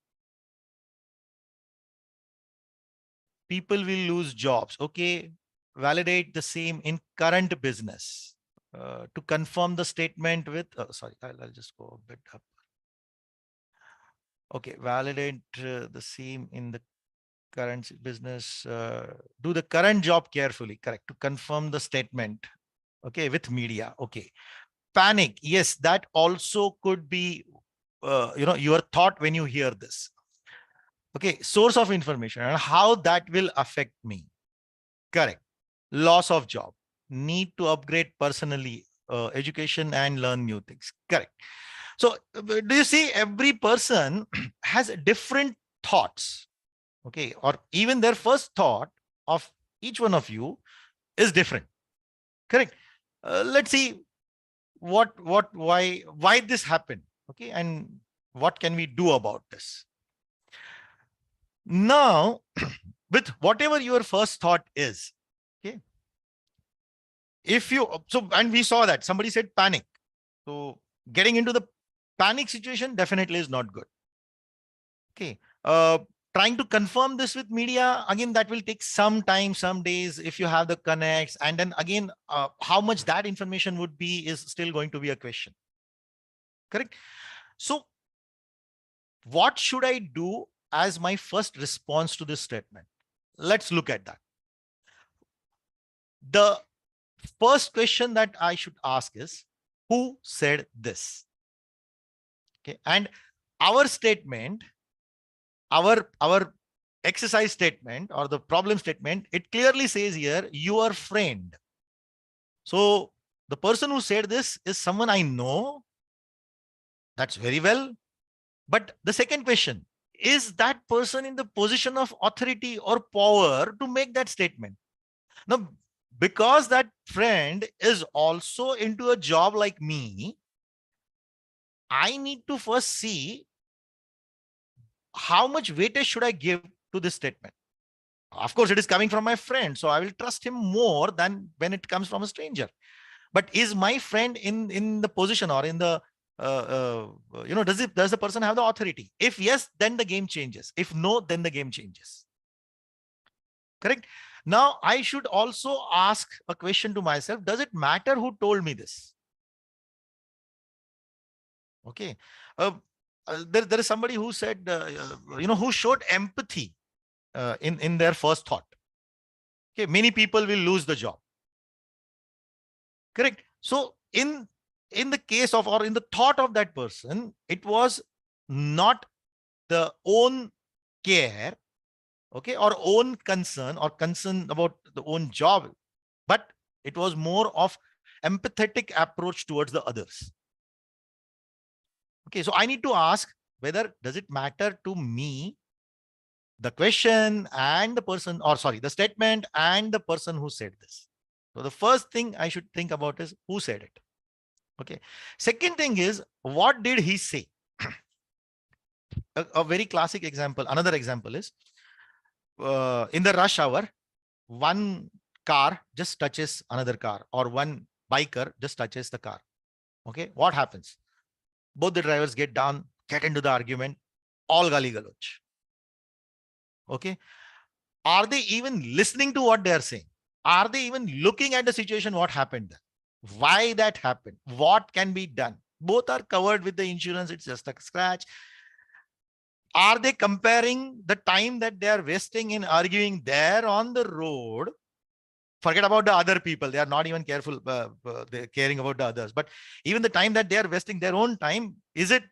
People will lose jobs. Okay, validate the same in current business. To confirm the statement with, sorry, I'll just go a bit up. Okay, validate the same in the current business. Do the current job carefully. Correct. To confirm the statement. Okay, with media. Okay. Panic. Yes, that also could be, your thought when you hear this. Okay. Source of information and how that will affect me. Correct. Loss of job. Need to upgrade personally, education and learn new things. Correct. So do you see every person has different thoughts? Okay. Or even their first thought of each one of you is different. Correct. Let's see why this happened. Okay. And what can we do about this? Now, with whatever your first thought is, okay. If you, so, and we saw that somebody said panic. So getting into the panic situation definitely is not good. Okay. Trying to confirm this with media, again, that will take some time, some days if you have the connects. And then again, how much that information would be is still going to be a question. Correct. So what should I do as my first response to this statement? Let's look at that. The first question that I should ask is, who said this? Okay. And our statement, our exercise statement or the problem statement, it clearly says here, your friend. So the person who said this is someone I know. That's very well. But the second question, is that person in the position of authority or power to make that statement? Now, because that friend is also into a job like me, I need to first see how much weightage should I give to this statement. Of course, it is coming from my friend, so I will trust him more than when it comes from a stranger. But is my friend in the position or in the does the person have the authority? If yes, then the game changes. If no, then the game changes. Correct. Now I should also ask a question to myself. Does it matter who told me this? Okay. There is somebody who said, who showed empathy in their first thought. Okay. Many people will lose the job. Correct. So in the case of, or in the thought of that person, it was not the own care, okay, or own concern or concern about the own job, but it was more of empathetic approach towards the others. Okay, so I need to ask whether does it matter to me, the question and the person, or sorry, the statement and the person who said this. So the first thing I should think about is who said it. Okay. Second thing is, what did he say? A very classic example, another example is in the rush hour, one car just touches another car, or one biker just touches the car. Okay. What happens? Both the drivers get down, get into the argument, all gali galoch. Okay. Are they even listening to what they are saying? Are they even looking at the situation, what happened there? Why that happened? What can be done? Both are covered with the insurance. It's just a scratch. Are they comparing the time that they are wasting in arguing there on the road? Forget about the other people. They are not even careful. They're caring about the others. But even the time that they are wasting their own time, is it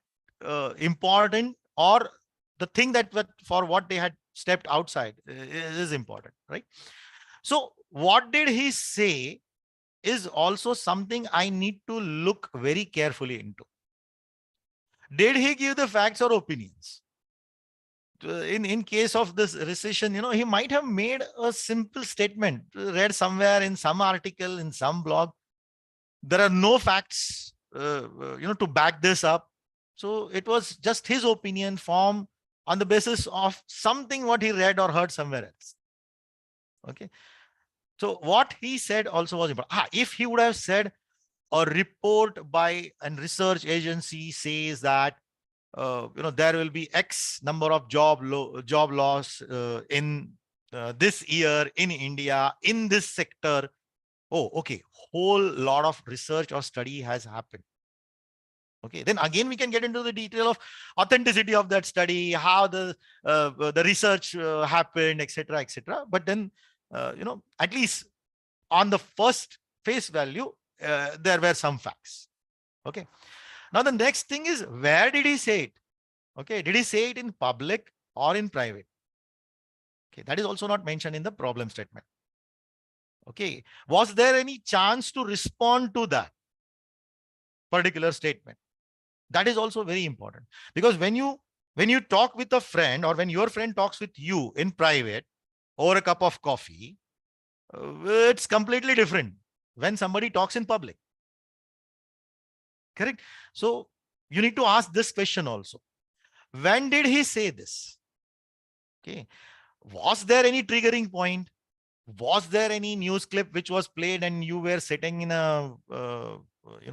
important, or the thing that for what they had stepped outside is important, right? So what did he say is also something I need to look very carefully into. Did he give the facts or opinions? In case of this recession, he might have made a simple statement read somewhere in some article, in some blog. There are no facts, to back this up. So it was just his opinion formed on the basis of something what he read or heard somewhere else. Okay. So what he said also was important. If he would have said a report by a research agency says that there will be X number of job loss in this year in India in this sector. Oh, okay. Whole lot of research or study has happened. Okay, then again we can get into the detail of authenticity of that study, how the research happened, etc., etc. But then at least on the first face value, there were some facts. Okay. Now the next thing is, where did he say it? Okay. Did he say it in public or in private? Okay. That is also not mentioned in the problem statement. Okay. Was there any chance to respond to that particular statement? That is also very important, because when you talk with a friend, or when your friend talks with you in private over a cup of coffee, it's completely different when somebody talks in public. Correct? So you need to ask this question also. When did he say this? Okay. Was there any triggering point? Was there any news clip which was played and you were sitting in a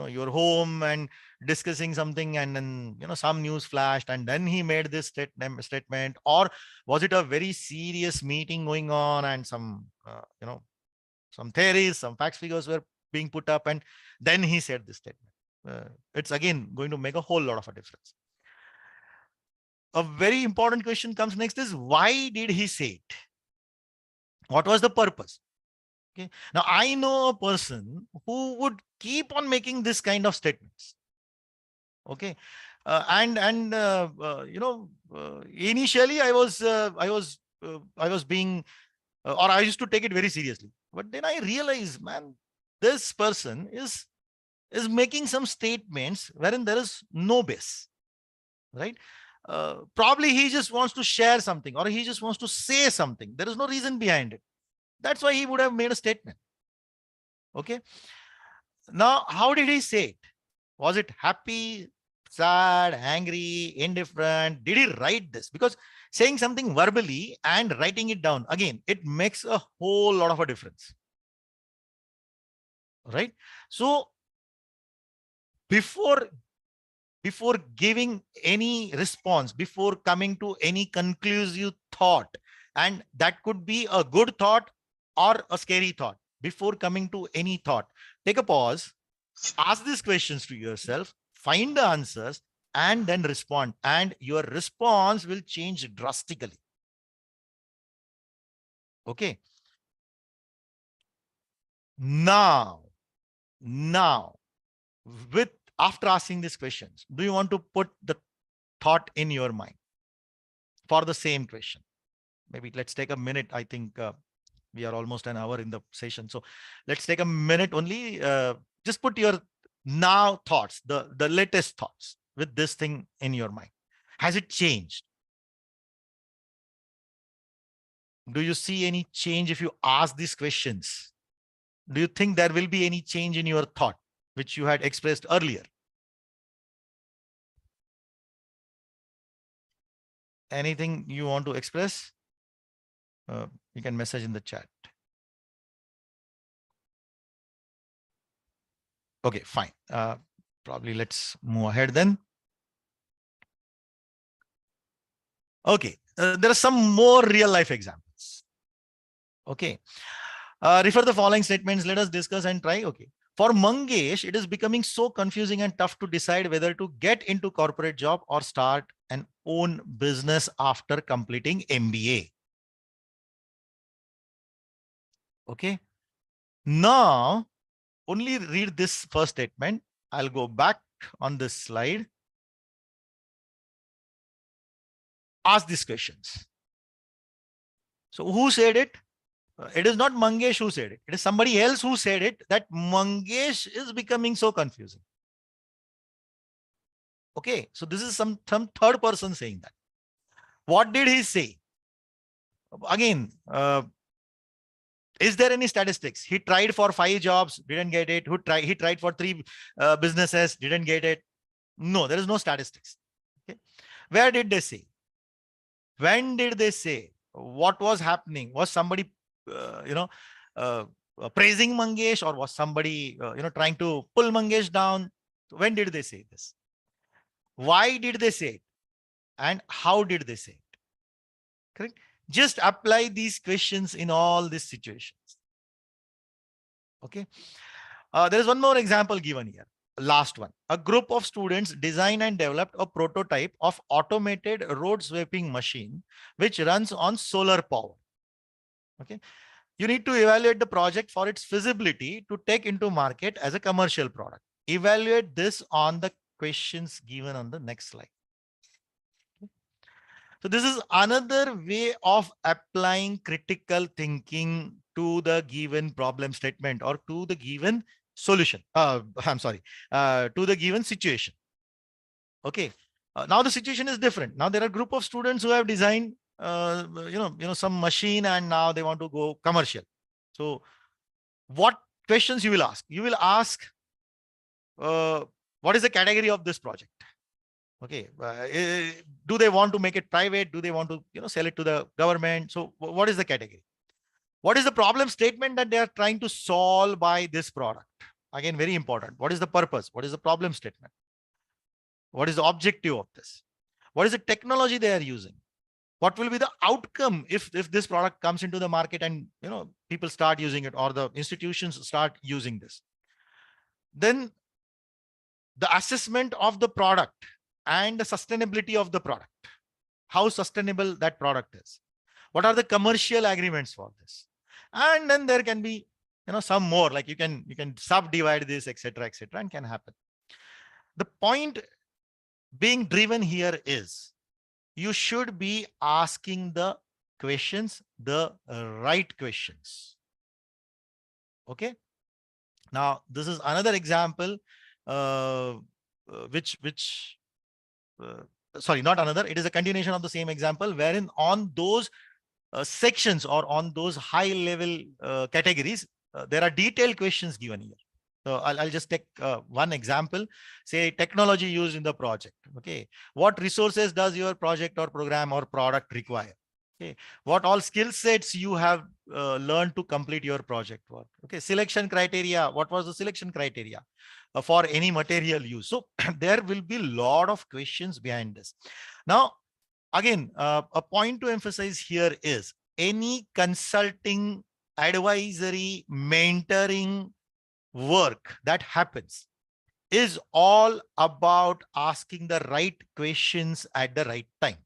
your home and discussing something, and then some news flashed and then he made this statement? Or was it a very serious meeting going on and some some theories, some facts, figures were being put up, and then he said this statement? It's again going to make a whole lot of a difference. A very important question comes next is, why did he say it? What was the purpose? Okay. Now, I know a person who would keep on making this kind of statements. Okay. Initially I was being, or I used to take it very seriously. But then I realized, man, this person is making some statements wherein there is no base, right? Probably he just wants to share something, or he just wants to say something. There is no reason behind it. That's why he would have made a statement. Okay. Now, how did he say it? Was it happy, sad, angry, indifferent? Did he write this? Because saying something verbally and writing it down, again, it makes a whole lot of a difference. Right? So before giving any response, before coming to any conclusive thought, and that could be a good thought or a scary thought, before coming to any thought, take a pause, ask these questions to yourself, find the answers, and then respond. And your response will change drastically. Okay. Now, with after asking these questions, do you want to put the thought in your mind for the same question? Maybe let's take a minute. I think we are almost an hour in the session. So let's take a minute only. Just put your now thoughts, the latest thoughts with this thing in your mind. Has it changed? Do you see any change if you ask these questions? Do you think there will be any change in your thought, which you had expressed earlier? Anything you want to express? You can message in the chat. Okay, fine. Probably let's move ahead then. Okay, there are some more real life examples. Okay, refer the following statements. Let us discuss and try. Okay, for Mangesh, it is becoming so confusing and tough to decide whether to get into corporate job or start an own business after completing MBA. Okay, now only read this first statement. I'll go back on this slide. Ask these questions. So who said it? It is not Mangesh who said it. It is somebody else who said it, that Mangesh is becoming so confusing. Okay, so this is some third person saying that. What did he say? Again, is there any statistics? He tried for 5 jobs, didn't get it. He tried for 3 businesses, didn't get it. No, there is no statistics. Okay. Where did they say? When did they say? What was happening? Was somebody, praising Mangesh, or was somebody, trying to pull Mangesh down? When did they say this? Why did they say it? And how did they say it? Correct? Just apply these questions in all these situations. Okay. There is one more example given here. Last one. A group of students designed and developed a prototype of automated road sweeping machine which runs on solar power. Okay. You need to evaluate the project for its feasibility to take into market as a commercial product. Evaluate this on the questions given on the next slide. So this is another way of applying critical thinking to the given problem statement or to the given solution. I'm sorry, to the given situation. Okay. Now the situation is different. Now there are a group of students who have designed, some machine, and now they want to go commercial. So what questions you will ask? You will ask, what is the category of this project? Okay, do they want to make it private? Do they want to sell it to the government? So what is the category? What is the problem statement that they are trying to solve by this product? Again, very important. What is the purpose? What is the problem statement? What is the objective of this? What is the technology they are using? What will be the outcome if this product comes into the market and people start using it, or the institutions start using this? Then the assessment of the product and the sustainability of the product. How sustainable that product is. What are the commercial agreements for this? And then there can be some more, like you can subdivide this, etc., and can happen. The point being driven here is you should be asking the questions, the right questions. Okay. Now this is another example, sorry, not another. It is a continuation of the same example, wherein on those sections or on those high level categories, there are detailed questions given here. So I'll just take one example, say technology used in the project. Okay. What resources does your project or program or product require? Okay. What all skill sets you have learned to complete your project work? Okay. Selection criteria. What was the selection criteria for any material use? So there will be a lot of questions behind this. Now, again, a point to emphasize here is any consulting, advisory, mentoring work that happens is all about asking the right questions at the right time.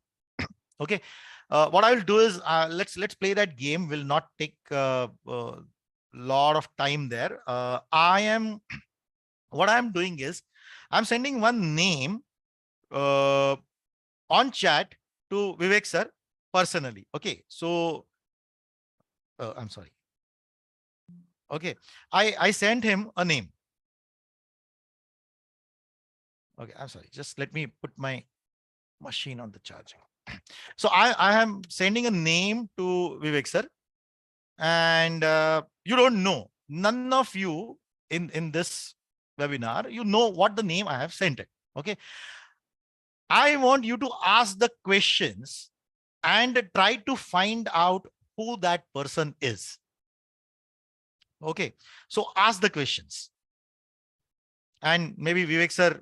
Okay. What I will do is let's play that game. Will not take a lot of time there. What I'm doing is I'm sending one name on chat to Vivek sir personally. Okay. So I'm sorry. Okay. I sent him a name. Okay. I'm sorry. Just let me put my machine on the charging. So I am sending a name to Vivek sir, and you don't know, none of you in this webinar, you know what the name I have sent it. Okay. I want you to ask the questions and try to find out who that person is. Okay. So ask the questions. And maybe Vivek sir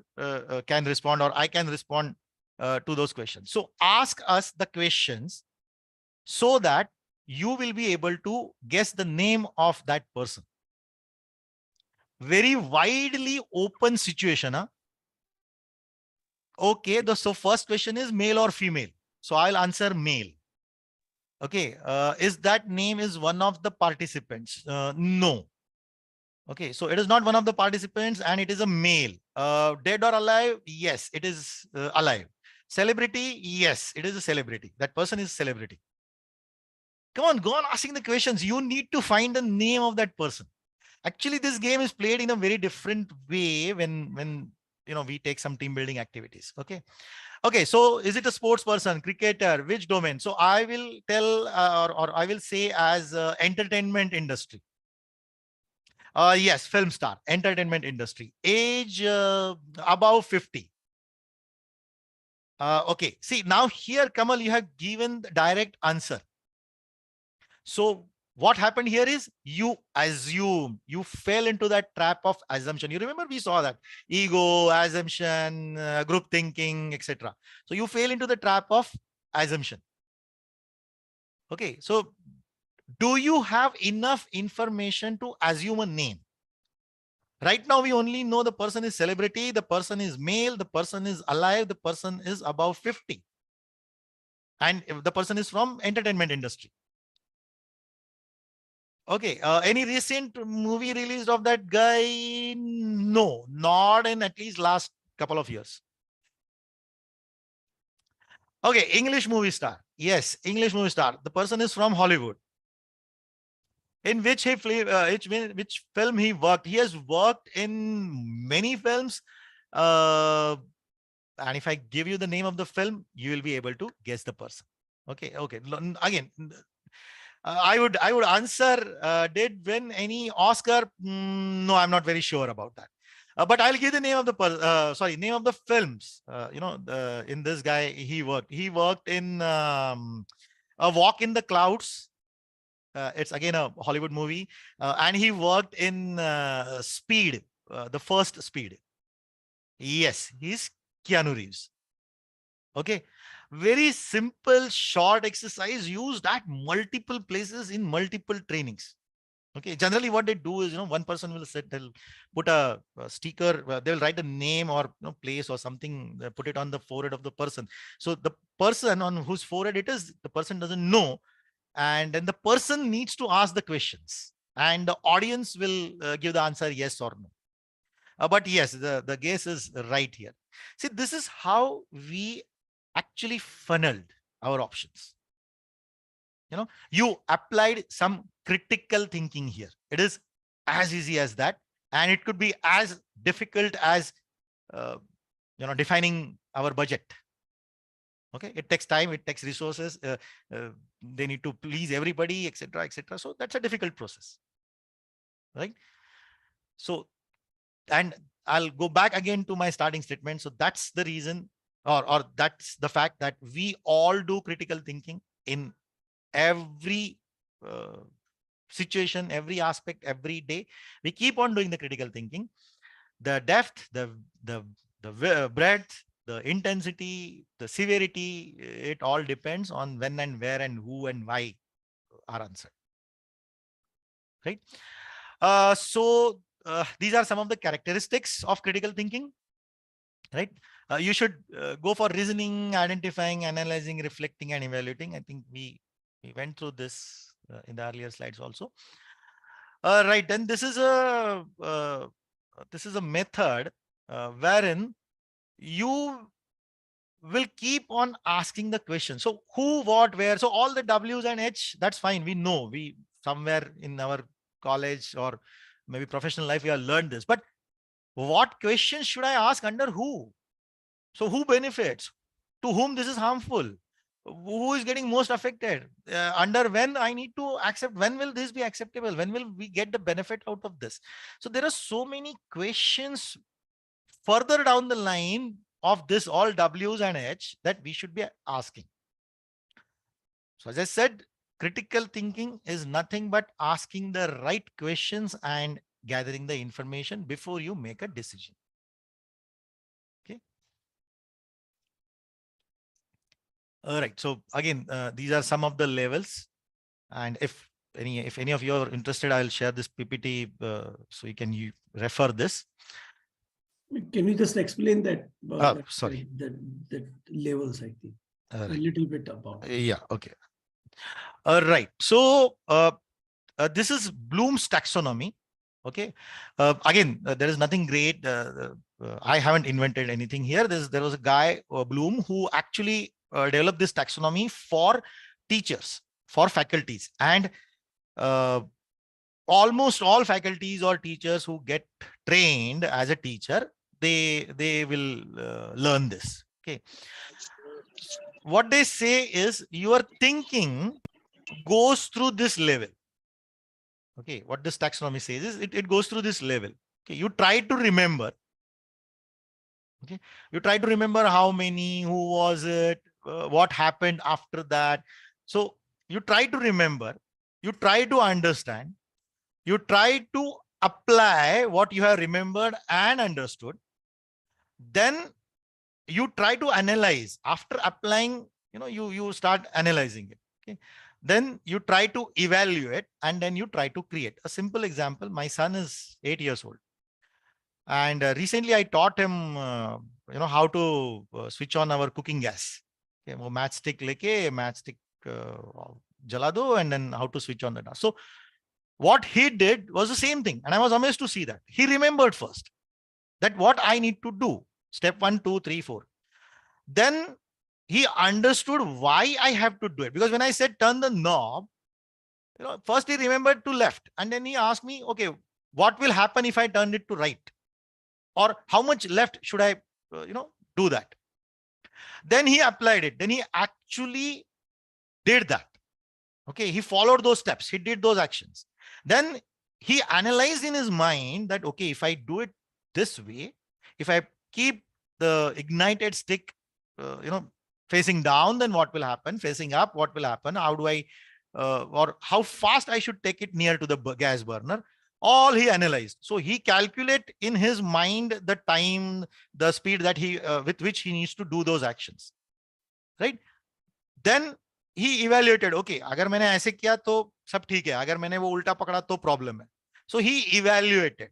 can respond, or I can respond to those questions. So ask us the questions so that you will be able to guess the name of that person. Very widely open situation. Huh? Okay. So first question is male or female. So I'll answer male. Okay. Is that name is one of the participants? No. Okay, so it is not one of the participants and it is a male. Dead or alive? Yes, it is alive. Celebrity? Yes, it is a celebrity. That person is a celebrity. Come on, go on asking the questions. You need to find the name of that person. Actually, this game is played in a very different way when we take some team building activities. Okay. Okay, so is it a sports person, cricketer, which domain? So I will tell or I will say as entertainment industry. Yes, film star, entertainment industry, age above 50. Okay, see now here, Kamal, you have given the direct answer. So what happened here is you assume, you fell into that trap of assumption. You remember we saw that ego, assumption, group thinking, etc. So you fell into the trap of assumption. Okay, so do you have enough information to assume a name? Right now, we only know the person is celebrity, the person is male, the person is alive, the person is above 50. And if the person is from entertainment industry. Okay. Any recent movie released of that guy? No, not in at least last couple of years. Okay, English movie star. Yes, English movie star. The person is from Hollywood. In which film he worked? He has worked in many films. And if I give you the name of the film, you will be able to guess the person. Okay, okay. Again, I would answer. Did win any Oscar? No, I'm not very sure about that. But I'll give the name of the name of the films. In this guy he worked. He worked in A Walk in the Clouds. It's again a Hollywood movie, and he worked in Speed, the first Speed. Yes, he's Keanu Reeves. Okay, very simple, short exercise used at multiple places in multiple trainings. Okay, generally what they do is, one person will sit, they'll put a sticker, they'll write a name or place or something, put it on the forehead of the person. So the person on whose forehead it is, the person doesn't know, and then the person needs to ask the questions, and the audience will give the answer yes or no. But yes, the guess is right here. See, this is how we actually funneled our options. You applied some critical thinking here. It is as easy as that, and it could be as difficult as uh, defining our budget. Okay, it takes time, it takes resources, they need to please everybody, etc., etc. So that's a difficult process, right? So, and I'll go back again to my starting statement. So that's the reason, or that's the fact that we all do critical thinking in every situation, every aspect, every day. We keep on doing the critical thinking. The depth, the breadth, the intensity, the severity, it all depends on when and where and who and why are answered. Right? These are some of the characteristics of critical thinking. Right? You should go for reasoning, identifying, analyzing, reflecting, and evaluating. I think we went through this in the earlier slides also. Right. Then this is a method wherein you will keep on asking the question. So who, what, where. So all the W's and H, that's fine. We know, we somewhere in our college or maybe professional life we have learned this. But what questions should I ask under who? So who benefits? To whom this is harmful? Who is getting most affected? Under when I need to accept? When will this be acceptable? When will we get the benefit out of this? So there are so many questions further down the line of this all W's and H that we should be asking. So as I said, critical thinking is nothing but asking the right questions and gathering the information before you make a decision. Okay. All right. So again, these are some of the levels, and if any of you are interested, I'll share this PPT so you can refer this. Can you just explain that? Sorry. That levels, I think, Right. a little bit about. Yeah. Okay. Right. So this is Bloom's taxonomy. Okay. Again, there is nothing great. I haven't invented anything here. There was a guy, Bloom, who actually developed this taxonomy for teachers, for faculties, and almost all faculties or teachers who get trained as a teacher, they will learn this. Okay. What they say is your thinking goes through this level. Okay, what this taxonomy says is it goes through this level. Okay, you try to remember. Okay, you try to remember how many, who was it, what happened after that. So you try to remember, you try to understand, you try to apply what you have remembered and understood. Then you try to analyze. After applying, you start analyzing it. Okay. Then you try to evaluate, and then you try to create. A simple example, my son is 8 years old. And recently I taught him, how to switch on our cooking gas. Okay, matchstick leke, matchstick jala do, and then how to switch on the gas. So What he did was the same thing. And I was amazed to see that. He remembered first that what I need to do. Step 1, 2, 3, 4. Then he understood why I have to do it. Because when I said turn the knob, first he remembered to left. And then he asked me, okay, what will happen if I turn it to right? Or how much left should I, do that? Then he applied it. Then he actually did that. Okay, he followed those steps. He did those actions. Then he analyzed in his mind that, okay, if I do it this way, if I keep the ignited stick, facing down, then what will happen? Facing up, what will happen? How do I, or how fast I should take it near to the gas burner? All he analyzed. So he calculate in his mind the time, the speed that he, with which he needs to do those actions, right? Then he evaluated, okay, अगर मैंने ऐसे किया तो सब ठीक है, अगर मैंने वो उल्टा पकड़ा तो problem है. So he evaluated.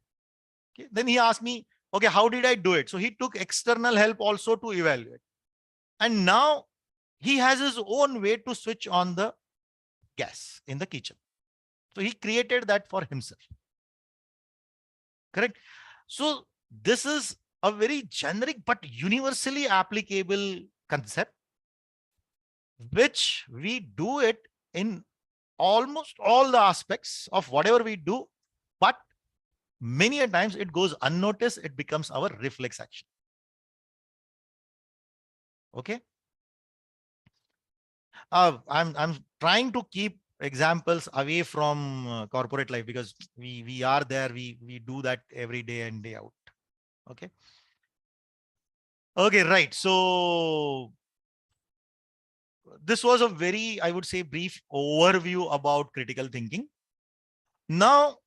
Okay. Then he asked me, okay, how did I do it? So he took external help also to evaluate. And now he has his own way to switch on the gas in the kitchen. So he created that for himself. Correct? So this is a very generic but universally applicable concept, which we do it in almost all the aspects of whatever we do, but many a times it goes unnoticed. It becomes our reflex action. Okay. I'm trying to keep examples away from corporate life, because we are there. We do that every day and day out. Okay. Okay. Right. So this was a very, I would say, brief overview about critical thinking. Now,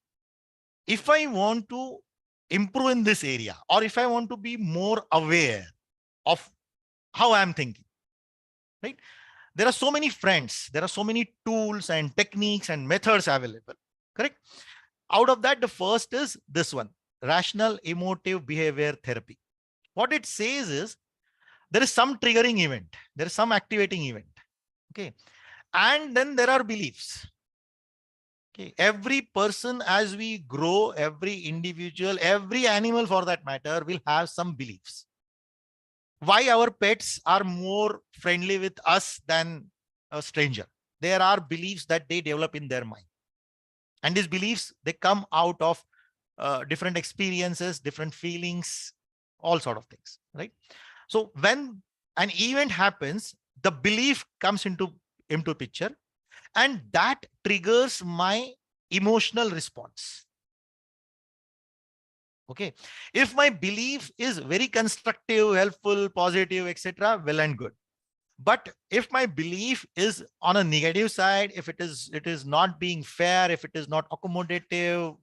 if I want to improve in this area, or if I want to be more aware of how I'm thinking, right? There are so many friends, there are so many tools and techniques and methods available, correct? Out of that, the first is this one, rational emotive behavior therapy. What it says is there is some triggering event, there is some activating event, okay? And then there are beliefs. Okay. Every person, as we grow, every individual, every animal for that matter, will have some beliefs. Why our pets are more friendly with us than a stranger? There are beliefs that they develop in their mind. And these beliefs, they come out of different experiences, different feelings, all sort of things, right? So when an event happens, the belief comes into picture, and that triggers my emotional response. Okay. If my belief is very constructive, helpful, positive, etc., well and good. But if my belief is on a negative side, if it is not being fair, if it is not accommodative,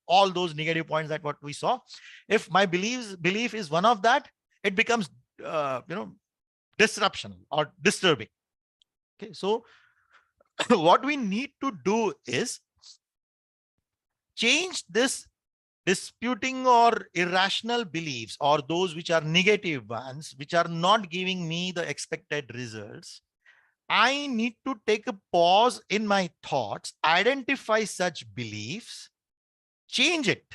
all those negative points that what we saw, if my belief is one of that, it becomes disruption or disturbing. Okay. So what we need to do is change this disputing or irrational beliefs, or those which are negative ones, which are not giving me the expected results. I need to take a pause in my thoughts, identify such beliefs, change it,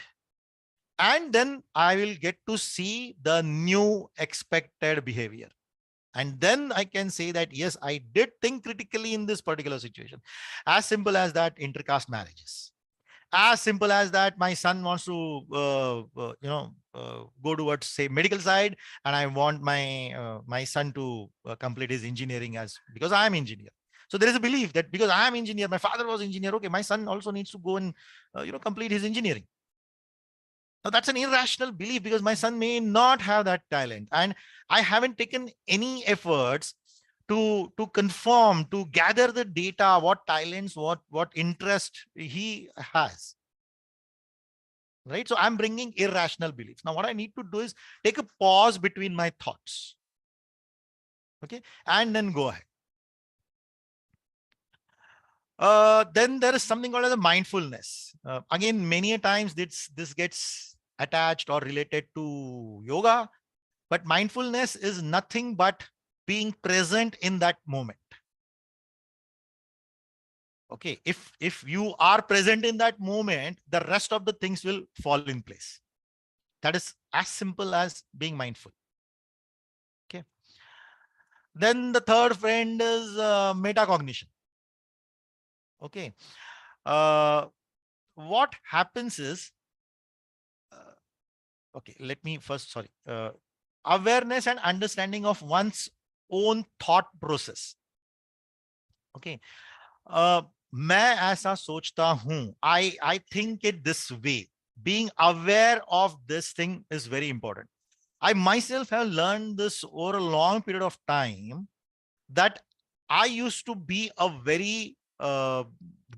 and then I will get to see the new expected behavior. And then I can say that, yes, I did think critically in this particular situation. As simple as that, intercaste marriages. As simple as that, my son wants to, go towards, say, medical side, and I want my son to complete his engineering because I am engineer. So there is a belief that because I am engineer, my father was engineer. Okay, my son also needs to go and complete his engineering. Now that's an irrational belief, because my son may not have that talent, and I haven't taken any efforts to confirm, to gather the data, what talents, what interest he has. Right? So I'm bringing irrational beliefs. Now what I need to do is take a pause between my thoughts. Okay. And then go ahead. Then there is something called as a mindfulness. Again, many a times this gets attached or related to yoga, but mindfulness is nothing but being present in that moment. Okay, if you are present in that moment, the rest of the things will fall in place. That is as simple as being mindful. Okay. Then the third friend is metacognition. Okay. What happens is, okay, let me first, sorry, awareness and understanding of one's own thought process. Okay. मैं ऐसा सोचता हूं, I think it this way. Being aware of this thing is very important. I myself have learned this over a long period of time, that I used to be a very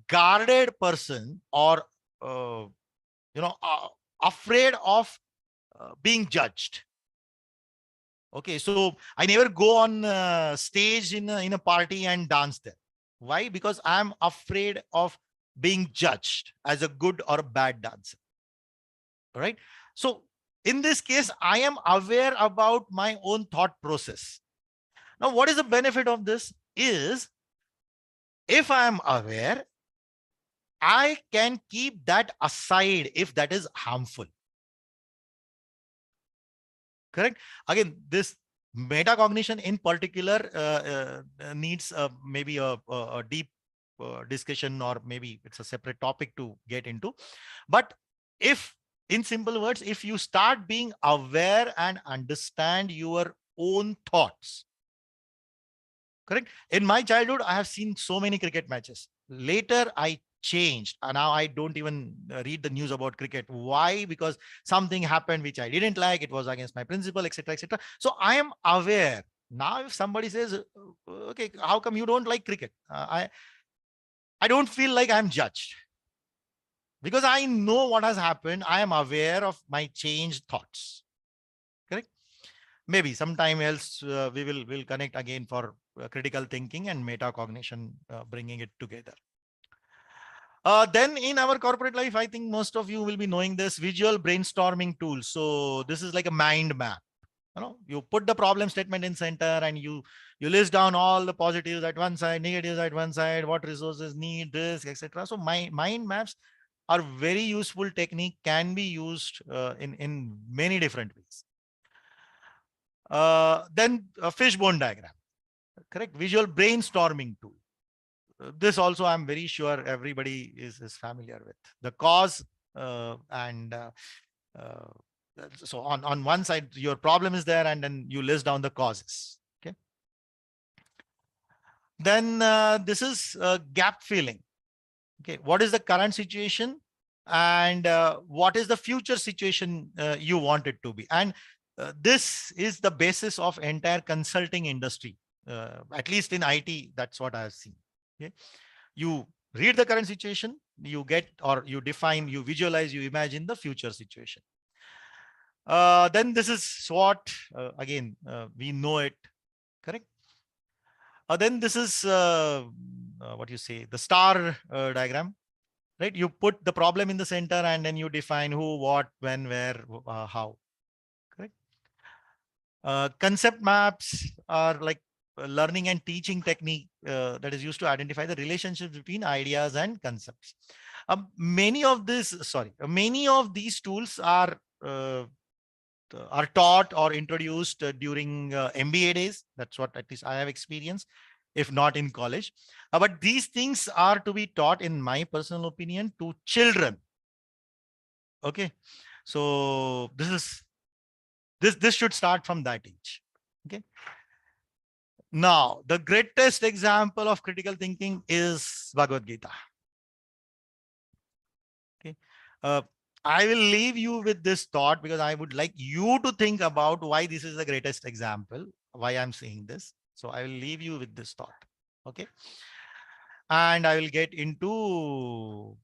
guarded person, or you know, afraid of being judged. Okay, so I never go on stage in a party and dance there. Why? Because I'm afraid of being judged as a good or a bad dancer. All right. So in this case, I am aware about my own thought process. Now, what is the benefit of this is, if I am aware, I can keep that aside if that is harmful. Correct. Again, this metacognition in particular needs maybe a deep discussion, or maybe it's a separate topic to get into. But if, in simple words, if you start being aware and understand your own thoughts. Correct. In my childhood, I have seen so many cricket matches. Later, I changed, and now I don't even read the news about cricket. Why? Because something happened which I didn't like. It was against my principle, etc., etc. So I am aware now. If somebody says, "Okay, how come you don't like cricket?" I don't feel like I'm judged, because I know what has happened. I am aware of my changed thoughts. Correct. Maybe sometime else we'll connect again for critical thinking and metacognition, bringing it together. Then in our corporate life, I think most of you will be knowing this visual brainstorming tool. So this is like a mind map. You know, you put the problem statement in center, and you list down all the positives at one side, negatives at one side, what resources need, risk, etc. So my mind maps are very useful technique, can be used in many different ways. Then a fishbone diagram, correct? Visual brainstorming tool. This also I'm very sure everybody is familiar with. The cause and so on one side, your problem is there, and then you list down the causes. Okay. Then this is gap filling. Okay. What is the current situation, and what is the future situation you want it to be? And this is the basis of entire consulting industry. At least in IT, that's what I have seen. Okay. You read the current situation, you get, or you define, you visualize, you imagine the future situation. Then this is SWOT. Again, we know it, correct? Then this is what you say, the star diagram, right? You put the problem in the center, and then you define who, what, when, where, how, correct? Concept maps are like learning and teaching technique that is used to identify the relationships between ideas and concepts. Many of these tools are taught or introduced during MBA days. That's what at least I have experienced, if not in college. But these things are to be taught, in my personal opinion, to children. Okay, so this should start from that age. Okay. Now, the greatest example of critical thinking is Bhagavad Gita. Okay. I will leave you with this thought, because I would like you to think about why this is the greatest example, why I'm saying this. So I will leave you with this thought. Okay. And I will get into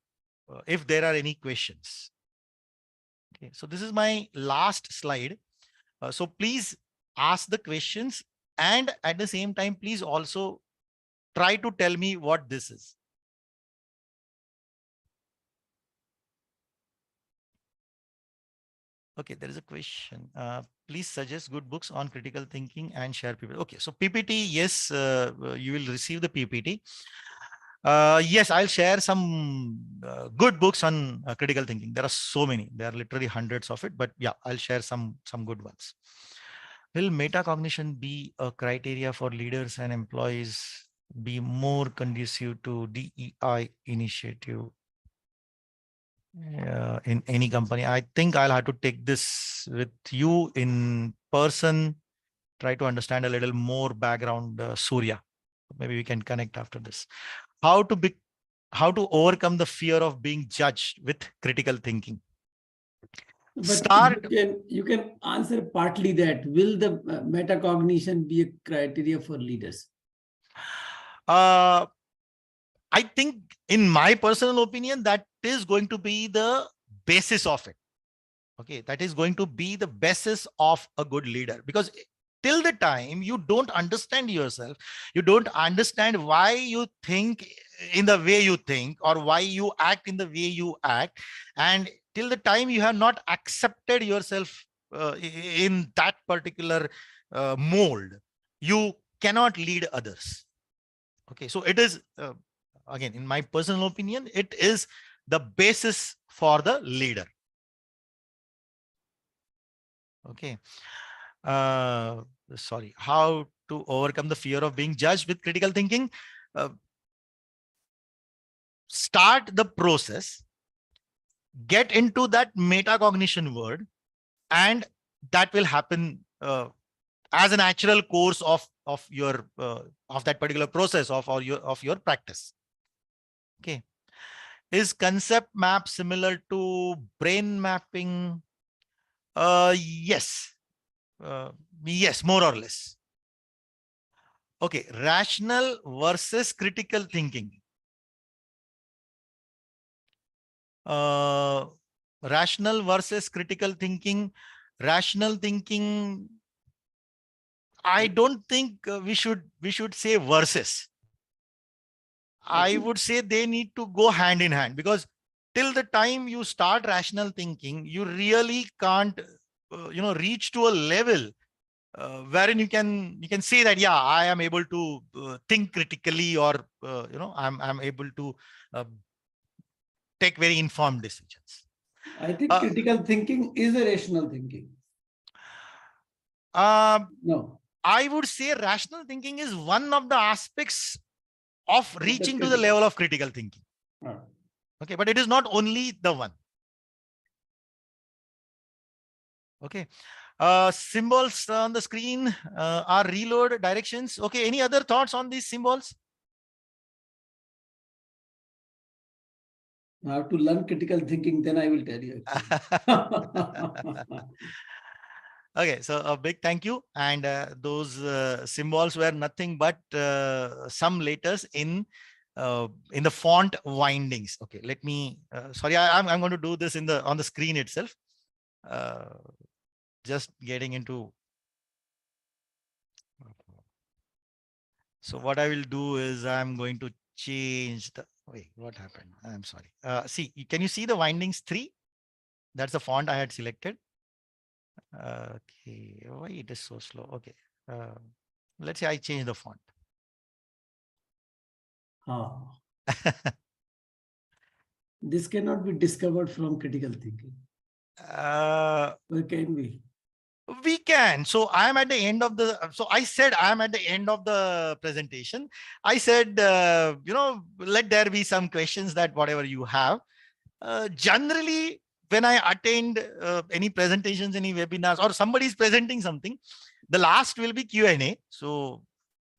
if there are any questions. Okay. So this is my last slide. So please ask the questions, and at the same time, please also try to tell me what this is. Okay, there is a question. Please suggest good books on critical thinking and share PPT. Okay, so PPT, yes, you will receive the PPT. Yes, I'll share some good books on critical thinking. There are so many. There are literally hundreds of it, but yeah, I'll share some good ones. Will metacognition be a criteria for leaders and employees be more conducive to DEI initiative in any company? I think I'll have to take this with you in person, try to understand a little more background, Surya. Maybe we can connect after this. How to overcome the fear of being judged with critical thinking. But Start. you can answer partly that. Will the metacognition be a criteria for leaders? I think, in my personal opinion, that is going to be the basis of it. Okay, that is going to be the basis of a good leader, because till the time you don't understand yourself, you don't understand why you think in the way you think, or why you act in the way you act, and till the time you have not accepted yourself in that particular mold, you cannot lead others. Okay, so it is, again, in my personal opinion, it is the basis for the leader. Okay. Sorry, how to overcome the fear of being judged with critical thinking? Start the process, get into that metacognition word, and that will happen as a natural course of your of that particular process of your practice. Okay. Is concept map similar to brain mapping? Yes. Yes, more or less. Okay, rational versus critical thinking. Rational versus critical thinking. Rational thinking, I don't think we should say versus. I would say they need to go hand in hand, because till the time you start rational thinking, you really can't reach to a level wherein you can say that, yeah, I am able to think critically, or I'm able to take very informed decisions. I think critical thinking is a rational thinking. No. I would say rational thinking is one of the aspects of reaching to the level of critical thinking. Okay, but it is not only the one. Okay. Symbols on the screen are reload directions. Okay, any other thoughts on these symbols? I have to learn critical thinking, then I will tell you. Okay, so a big thank you. And those symbols were nothing but some letters in the font windings. Okay, let me. Sorry, I'm going to do this on the screen itself. Just getting into. So what I will do is I'm going to change the. Wait, what happened? I'm sorry. See, can you see the windings 3? That's the font I had selected. Okay, why it is so slow? Okay, let's say I change the font. This cannot be discovered from critical thinking. Or can we? We can. So I am at the end of the. So I said I am at the end of the presentation. I said, let there be some questions that whatever you have. Generally, when I attend any presentations, any webinars, or somebody is presenting something, the last will be Q&A. So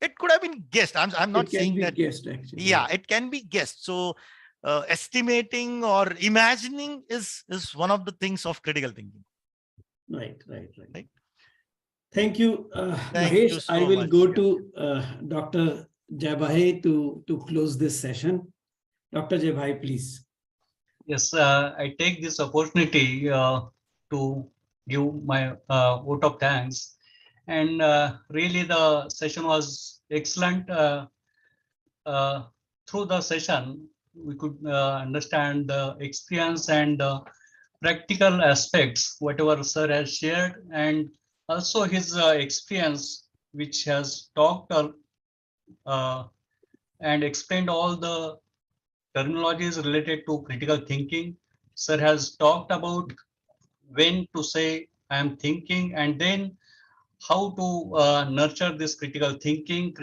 it could have been guessed. I'm not saying that. Guessed, actually. Yeah, it can be guessed. So estimating or imagining is one of the things of critical thinking. Right. Thank you, Thank Mahesh. you so I will much. go to Dr. Jai to close this session. Dr. Jai, please. Yes, I take this opportunity to give my vote of thanks. And really, the session was excellent. Through the session, we could understand the experience and practical aspects, whatever sir has shared, and also his experience, which has talked and explained all the terminologies related to critical thinking. Sir has talked about when to say I am thinking, and then how to nurture this critical thinking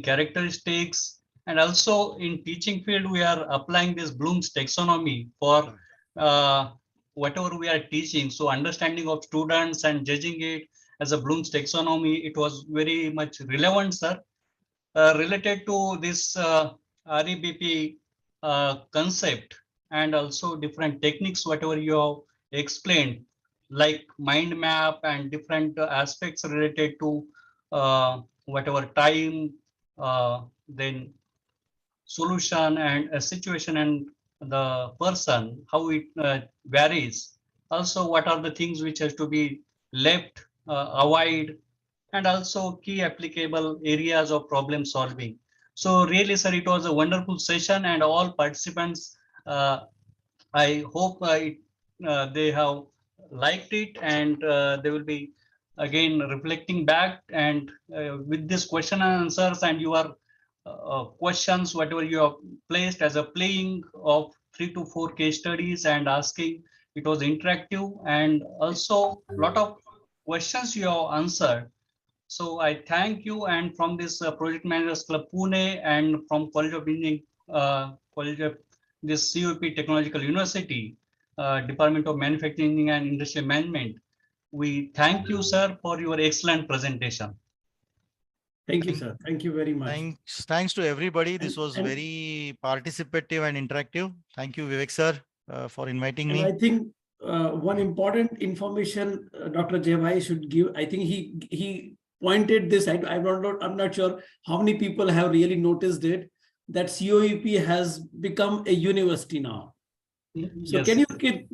characteristics. And also in teaching field, we are applying this Bloom's taxonomy for whatever we are teaching. So understanding of students and judging it as a Bloom's taxonomy, it was very much relevant, sir. Related to this REBP concept, and also different techniques, whatever you have explained, like mind map and different aspects related to whatever time, then solution and a situation and the person, how it varies. Also, what are the things which has to be left, avoid, and also key applicable areas of problem solving. So really, sir, it was a wonderful session, and all participants, I hope they have liked it, and they will be again reflecting back, and with this question and answers and your questions, whatever you have placed as a playing of 3 to 4 case studies and asking, it was interactive, and also a lot of questions you have answered. So I thank you, and from this Project Managers Club Pune and from College of Engineering, College of this COP Technological University, Department of Manufacturing and Industrial Management, we thank you, sir, for your excellent presentation. Thank you, sir. Thank you very much. Thanks to everybody. This And- was and- very participative and interactive. Thank you, Vivek sir, for inviting And me. I think one important information Dr. Jebhai should give, I think he pointed this, I'm not sure how many people have really noticed it, that COEP has become a university now. So Yes.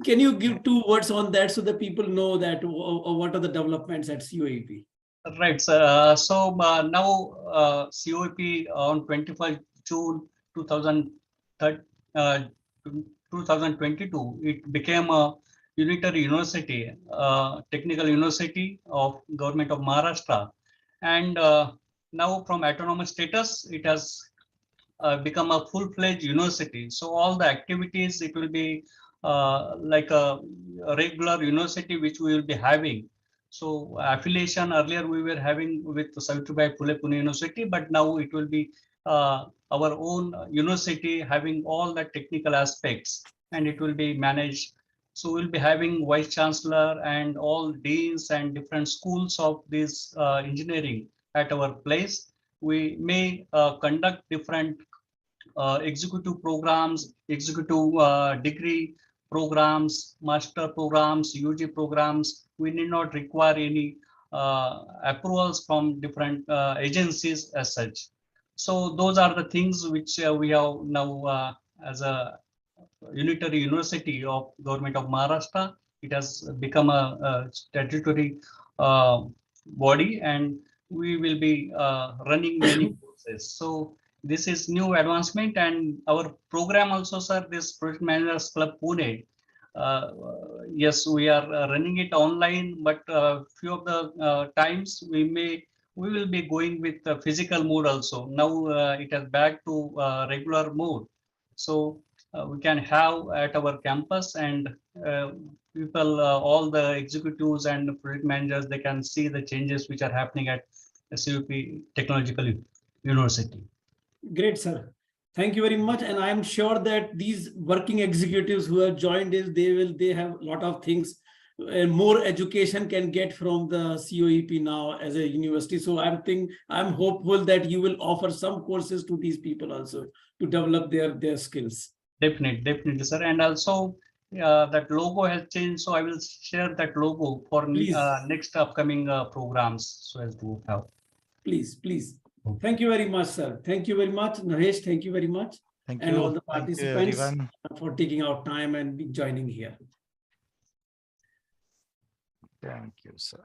can you give 2 words on that so that people know that what are the developments at COEP? Right, sir. So now COEP on 25 June 2022, it became a unitary university, technical university of government of Maharashtra. And now from autonomous status, it has become a full-fledged university. So all the activities, it will be like a regular university which we will be having. So affiliation earlier we were having with Savitribai Phule Pune University, but now it will be our own university having all the technical aspects, and it will be managed. So we'll be having vice chancellor and all deans and different schools of this engineering at our place. We may conduct different executive programs, executive degree programs, master programs, UG programs. We need not require any approvals from different agencies as such. So those are the things which we have now as a unitary university of government of Maharashtra. It has become a statutory body, and we will be running many courses. So this is new advancement, and our program also, sir, this Project Managers Club Pune. Yes, we are running it online, but few of the times we will be going with the physical mode also. Now it has back to regular mode. So we can have at our campus, and people, all the executives and project managers, they can see the changes which are happening at CUP Technological University. Great, sir. Thank you very much. And I am sure that these working executives who have joined is they have a lot of things and more education can get from the COEP now as a university. So I'm hopeful that you will offer some courses to these people also to develop their skills. Definitely, sir. And also that logo has changed, so I will share that logo for next upcoming programs, so as to have. Please. Thank you very much, sir. Thank you very much, Mahesh. Thank you very much. Thank and you. all the Thank you, participants everyone. for taking out time and joining here. Thank you, sir.